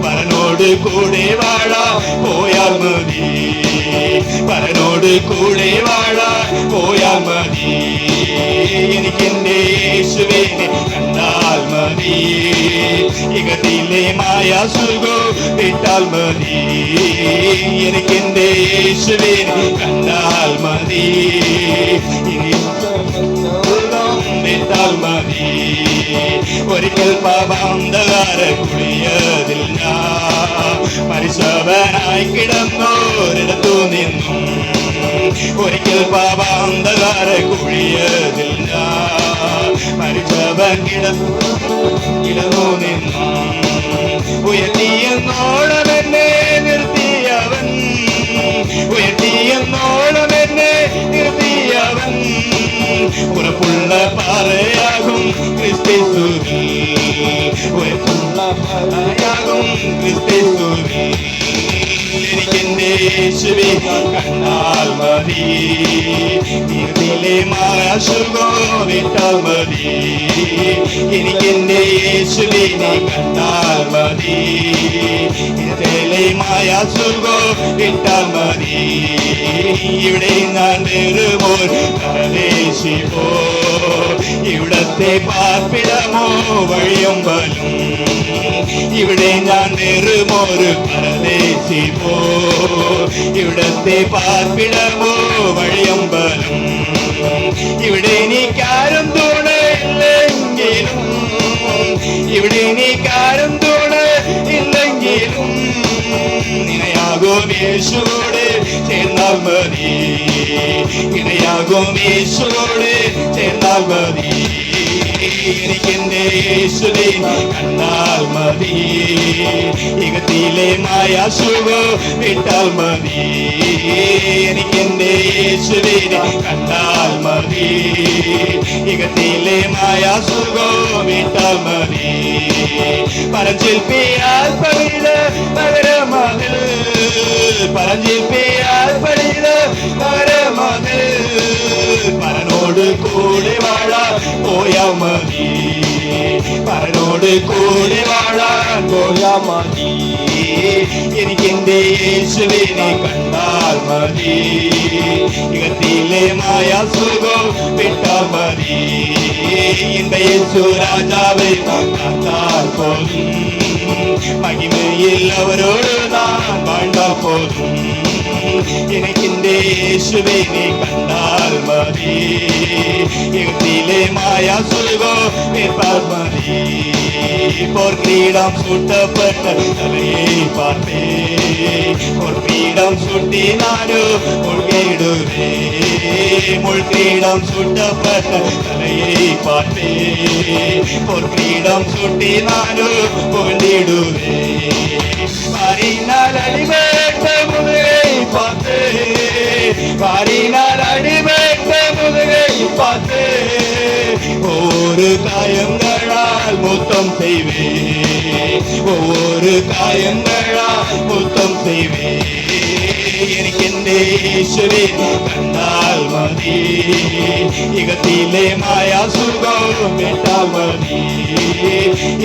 പരനോട് കൂടെ വാഴാ പോയാൽ മതി പരനോട് കൂടെ വാഴാ പോയാൽ മതി എനിക്കെന്റെ യേശുവിനെ കണ്ടാൽ മതി ഇകത്തിലെ മായാസുഖം വിട്ടാൽ മതി എനിക്കെന്റെ യേശുവിനെ കണ്ടാൽ മതി ഇനി വിട്ടാൽ മതി ഒരിക്കൽ പാപാന്തകാര കുഴിയതിൽ ഞാൻ മരിച്ചവനായി കിടന്നോരിടത്തു നിന്നും ഒരിക്കൽ പാപാന്തകാര കുഴിയതിൽ ഞാൻ മരിച്ചവൻ കിടന്നു നിന്നും ഉയർത്തിയെന്നോളം എന്നെ നിർത്തിയവൻ ഉയർത്തിയെന്നോളം എന്നെ നിർത്തിയവൻ ഉറപ്പുള്ള പാറയാകും ക്രിസ്തുവിൽ ഉറപ്പുള്ള പാറയാകും ക്രിസ്തുവിൽ എനിക്കെന്റെ യേശുവെ കണ്ടാൽ മതി ഇതിലെ മായാസുഖം വിട്ടാൽ മതി എനിക്കെന്റെ യേശുവിനെ കണ്ടാൽ മതി ഇതിലെ മായാസുഖം വിട്ടാൽ മതി ഇവിടെ ഞാൻ വെറുമോർ പരദേശിപ്പോ ഇവിടത്തെ പാർപ്പിടമോ വഴിയുമ്പലും ഇവിടെ ഞാൻ വെറുമോര് പരദേശിപ്പോ ഇവിടത്തെ പാർപ്പിടമോ വഴിയമ്പലം ഇവിടെ എനിക്കാരും തുണയില്ലെങ്കിലും ഇവിടെ എനിക്കാരും തുണയില്ലെങ്കിലും നിനയാകും യേശുവോട് ചേർന്നാൽ മതി ഇണയാകും യേശുവോട് ചേർന്നാൽ മതി എനിക്കെന്റെ യേശുവിനെ കണ്ടാൽ മതി ഇകത്തിലെ മായാസുഖം വിട്ടാൽ മതി എനിക്കെന്റെ യേശുവിനെ കണ്ടാൽ മതി ഇകത്തിലെ മായാസുഖം വിട്ടാൽ മതി പരശില്പിയാൽ പണിത നഗരമതിൽ പരശില്പിയാൽ പണിത നഗരമതിൽ പരനോട് കൂടെ വാഴാൻ പോയാൽ മതി പരനോട് കൂടെ വാഴാൻ പോയാൽ മതി എനിക്കെന്റെ യേശുവിനെ കണ്ടാൽ മതി ഇകത്തിലെ മായാസുഖം വിട്ടാൽ മതി എന്റെ യേശു രാജാവെ കണ്ടാൽ പോലും மகிமையில் அவரோடு நான் வாழ்ந்தால் போதும். எனக்கு இந்த இயேசுவை நீ கண்டால் மதி, யுகத்திலே மாயா சொல்கோ மேற்பார் மதி. போர் கிரீடம் சூட்டப்பட்ட தலையை பார்ப்பே, போர் கிரீடம் சுட்டி நாடு முழ்கிடுவே. முள் கிரீடம் சூட்டப்பட்ட தலையை பார்ப்பே, போர் கிரீடம் சுட்டி நாடு புகழ்ந்திடுவே. மாறினால் அடிபட்ட முதுகை பார்த்து, மாறினால் அடிபட்ட முதுகை பார்த்து, ஒவ்வொரு காயங்களால் முத்தம் செய்வே, ஒவ்வொரு காயங்களால் முத்தம் செய்வே. എനിക്കെന്റെ യേശുവേ കണ്ടാൽ മതി, യുഗത്തിലെ മായാ സുഖം കേട്ടാൽ മതി.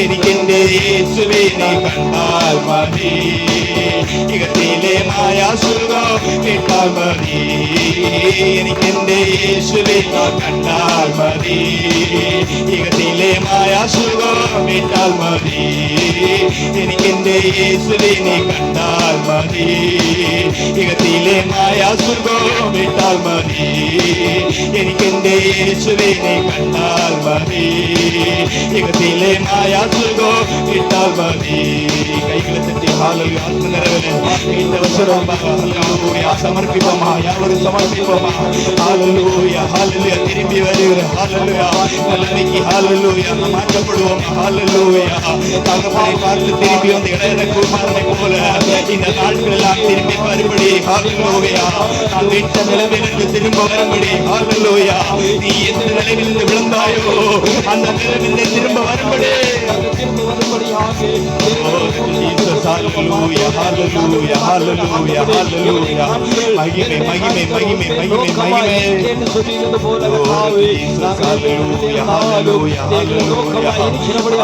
എനിക്കെന്റെ യേശുവേ നീ കണ്ടാൽ മതി, യുഗത്തിലെ മായാ സുഖം കേട്ടാൽ മതി. എനിക്കെന്റെ യേശുവേ കണ്ടാൽ മതി, യുഗത്തിലെ മായാ സുഖം കേട്ടാൽ മതി. എനിക്കെന്റെ യേശുവേ നീ കണ്ടാൽ മതി, യുഗത്തിലെ മായാ സുഖം വിട്ടാൽ മതി. എനിക്കെന്റെ യേശുവേ നീ കണ്ടാൽ മതി, യുഗത്തിലെ മായാ സുഖം വിട്ടാൽ മതി. കൈകളെ തട്ടി ഹാലലുയ ആത്മനിറവിലെ இந்த வசனம் ஹalleluya சமர்ப்பிப்போமா, யாவரும் சமர்ப்பிப்போமா. ஹalleluya ஹalleluya திரும்பி வருகிற ஹalleluya நல்லமைக்கு ஹalleluya மாற்றப்படுவோம். ஹalleluya தகப்பனை பார்த்து திரும்பி வந்து இளையன குமாரனை போல இந்த நாட்கள் எல்லாம் திரும்பி வரும்படி ஹalleluya நான் விட்ட நிலையிலிருந்து திரும்ப வரும்படி ஹalleluya நீ எந்த நிலையிலிருந்து விழுந்தாயோ அந்த நிலையிலிருந்து திரும்ப வரும்படி ஹalleluya ஹalleluya ஹalleluya ஹalleluya மகிமை மகிமை மகிமை மகிமை மகிமை கேட்டு சொல்லியது போல கர்த்தாவே ஹalleluya ஹalleluya ஹalleluya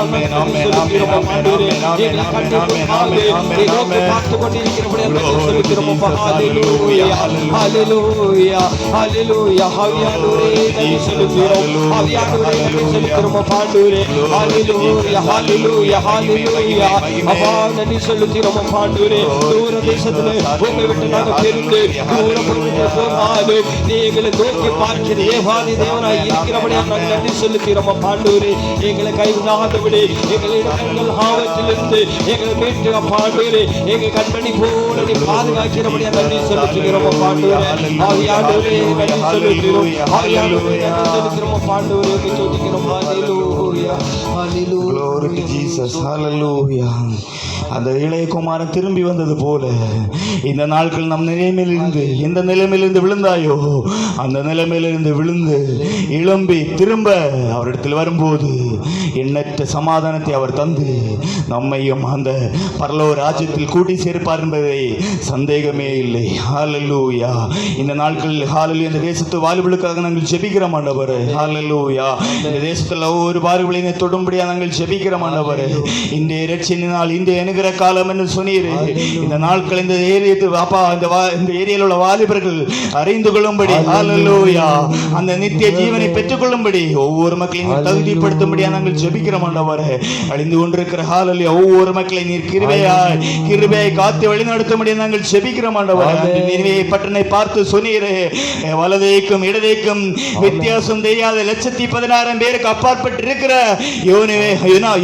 ஆமென் ஆமென் ஆமென் ஆமென் ஆமென் ஆமென் ஆமென் ஆமென் பார்த்து கொண்டிருக்கிறபடி சொல்லிக்கிறோம். ஹalleluya ஹalleluya ஹalleluya ஆவியானவரே நன்றி சொல்லுகிறோம், ஆவியானவரே நன்றி சொல்லுகிறோம். பாண்டவரே ஹalleluya ஹalleluya ஹalleluya அப்பா நன்றி சொல்லுகிறோம். பாண்டவரே தூர தேசத்திலே உங்களை விட்டு நாங்கள் பிரிந்து தூரப்பட்டு போனாலும் நீங்களை நோக்கி பார்க்கிற தேவாதி தேவனாய் இருக்கிறபடியாக நாங்கள் நன்றி சொல்லுகிறோம். பாண்டவரே எங்களை கைவிடாதபடி எங்கள் ஆபத்திலிருந்து எங்களை மீட்டு பாண்டவரே எங்கள் கண்மணி போல நீ பாதுகாக்கிறபடியாக நன்றி சொல்லுகிறோம். பாண்டவரே ஆவியானவரே நன்றி சொல்லுகிறோம், ஆவியானவரே நன்றி சொல்லுகிறோம். பாண்டவரே சொல்லுகிறோம். ஹalleluya ஹalleluya Glory to Jesus. Hallelujah. அந்த இளைய குமாரன் திரும்பி வந்தது போல இந்த நாட்கள் நம் நிலைமையிலிருந்து எந்த நிலைமையிலிருந்து விழுந்தாயோ அந்த நிலைமையிலிருந்து விழுந்து எழும்பி திரும்ப அவரிடத்தில் வரும்போது எண்ணற்ற சமாதானத்தை அவர் தந்து நம்மையும் அந்த பரலோக ராஜ்யத்தில் கூட்டி சேர்ப்பார் என்பதை சந்தேகமே இல்லை. ஹalleluya. இந்த நாட்களில் ஹalleluya இந்த தேசத்து வாலிபர்களுக்காக நாங்கள் ஜெபிக்கிறோம் ஆண்டவரே. ஹalleluya. இந்த தேசத்தில் ஒவ்வொரு வாலிபர்களையும் தொடும்படியாக நாங்கள் ஜெபிக்கிறோம் ஆண்டவரே. இந்த இரட்சணினால் இந்த எனுகிற காலம் என்று சொன்னீரே. இந்த நாட்கள் இந்த ஏரியா அப்பா இந்த ஏரியாவில் உள்ள வாலிபர்கள் அறிந்து கொள்ளும்படி ஹalleluya அந்த நித்திய ஜீவனை பெற்றுக் கொள்ளும்படி ஒவ்வொரு மக்களையும் தகுதிப்படுத்தும்படியாக நாங்கள் ஜெபிக்கிறோம் ஆண்டவரே. அழிந்து கொண்டிருக்கிற ஹalleluya ஒவ்வொரு மக்களை நீர் கிருபையாய் காத்து வழி நடத்தும்படி நாங்கள் ஜெபிக்கிறோம் ஆண்டவரே. நினைவே பட்டனை பார்த்து சொன்னீரே, வலதைக்கும் இடதைக்கும் வித்தியாசம் தெரியாத 116,000 பேருக்கு அப்பாற்பட்டு இருக்கிற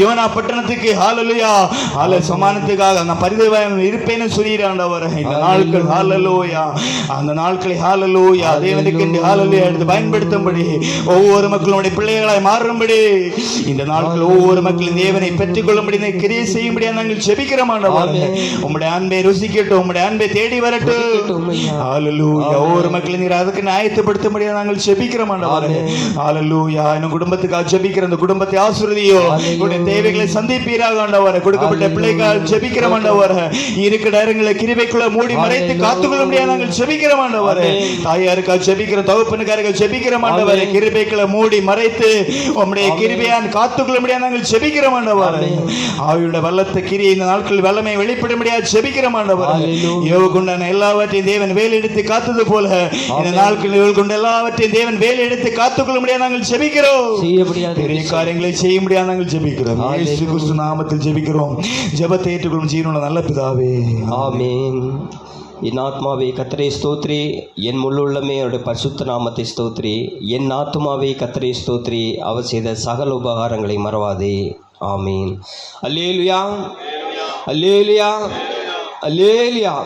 யோனா பட்டணத்துக்கு ஹalleluya சமானத்துக்காக நான் பரிதேவம் இருப்பேன்னு சொல்லிடுறேன் ஆண்டவரே. இந்த நாட்கள் ஹalleluya அந்த நாட்களை ஹalleluya தேவனுக்கு ஹalleluya எடுத்து பயன்படுத்தும்படி ஒவ்வொரு மக்களுடைய பிள்ளைகளாய் மாறும்படி இந்த நாட்கள் ஒவ்வொரு மக்களும் தேவனை பெற்றுக் கொள்ளும்படி கிரியை செய்யும்படியா நாங்கள் ஜெபிக்கிறோம் ஆண்டவரே. உம்முடைய அன்பை ருசிக்கட்டும், உம்முடைய அன்பை தேடி வரட்டும். ஹalleluya ஒவ்வொரு மக்களும் நீர் அதுக்கு ஆயத்தப்படுத்தும்படியா நாங்கள் ஜெபிக்கிறோம் ஆண்டவரே. ஹalleluya என் குடும்பத்துக்காக ஜெபிக்கிற அந்த குடும்பத்தை ஆசீர்வதியோ, உங்களுடைய தேவைகளை சந்திப்பீராக ஆண்டவரே. கொடுக்கப்பட்ட பிள்ளைகள் ஜெபிக்கிறோம் ஆண்டவரே. இருக்கிற இடங்களை கிருபைக்குள்ள மூடி மறைத்து காத்துக்கொள்ளும்படியா நாங்கள் ஜெபிக்கிறோம் ஆண்டவரே. தாயாருக்காக ஜெபிக்கிறோம், தகப்பனுக்காக ஜெபிக்கிறோம் ஆண்டவரே. கிருபைக்குள்ள மூடி மறைத்து உம்முடைய கிருபையான் காத்துக்கொள்ளும்படியா நாங்கள் ஜெபிக்கிறோம் ஆண்டவரே. ஆவியுடைய வல்லத்தை கிரியை இந்த நாட்கள் வல்லமை வெளிப்படும்படியா ஜெபிக்கிறோம் ஆண்டவரே. யோகுண்டான எல்லாவற்றையும் தேவன் வேலை எடுத்து காத்தது போல இந்த நாட்கள் கொண்ட எல்லாவற்றையும் தேவன் வேலை எடுத்து காத்துக்கொள்ளும்படியா நாங்கள் ஜெபிக்கிறோம். பெரிய காரியங்களை செய்யும்படியா நாங்கள் ஜெபிக்கிறோம். இயேசு கிறிஸ்து நாமத்தில் ஜெபிக்கிறோம். ஜெபத்தை ஏற்றுக்கொள்ளும் ஜீவனுள்ள நல்ல பிதாவே, ஆமென். என் ஆத்மாவே கர்த்தரை ஸ்தோத்ரி, என் முள்ளுள்ளமே அவருடைய பரிசுத்த நாமத்தை ஸ்தோத்ரி. என் ஆத்மாவே கர்த்தரை ஸ்தோத்ரி, அவர் செய்த சகல உபகாரங்களை மறவாதே. ஆமீன். அல்லேலுயா, அல்லேலுயா, அல்லேலுயா.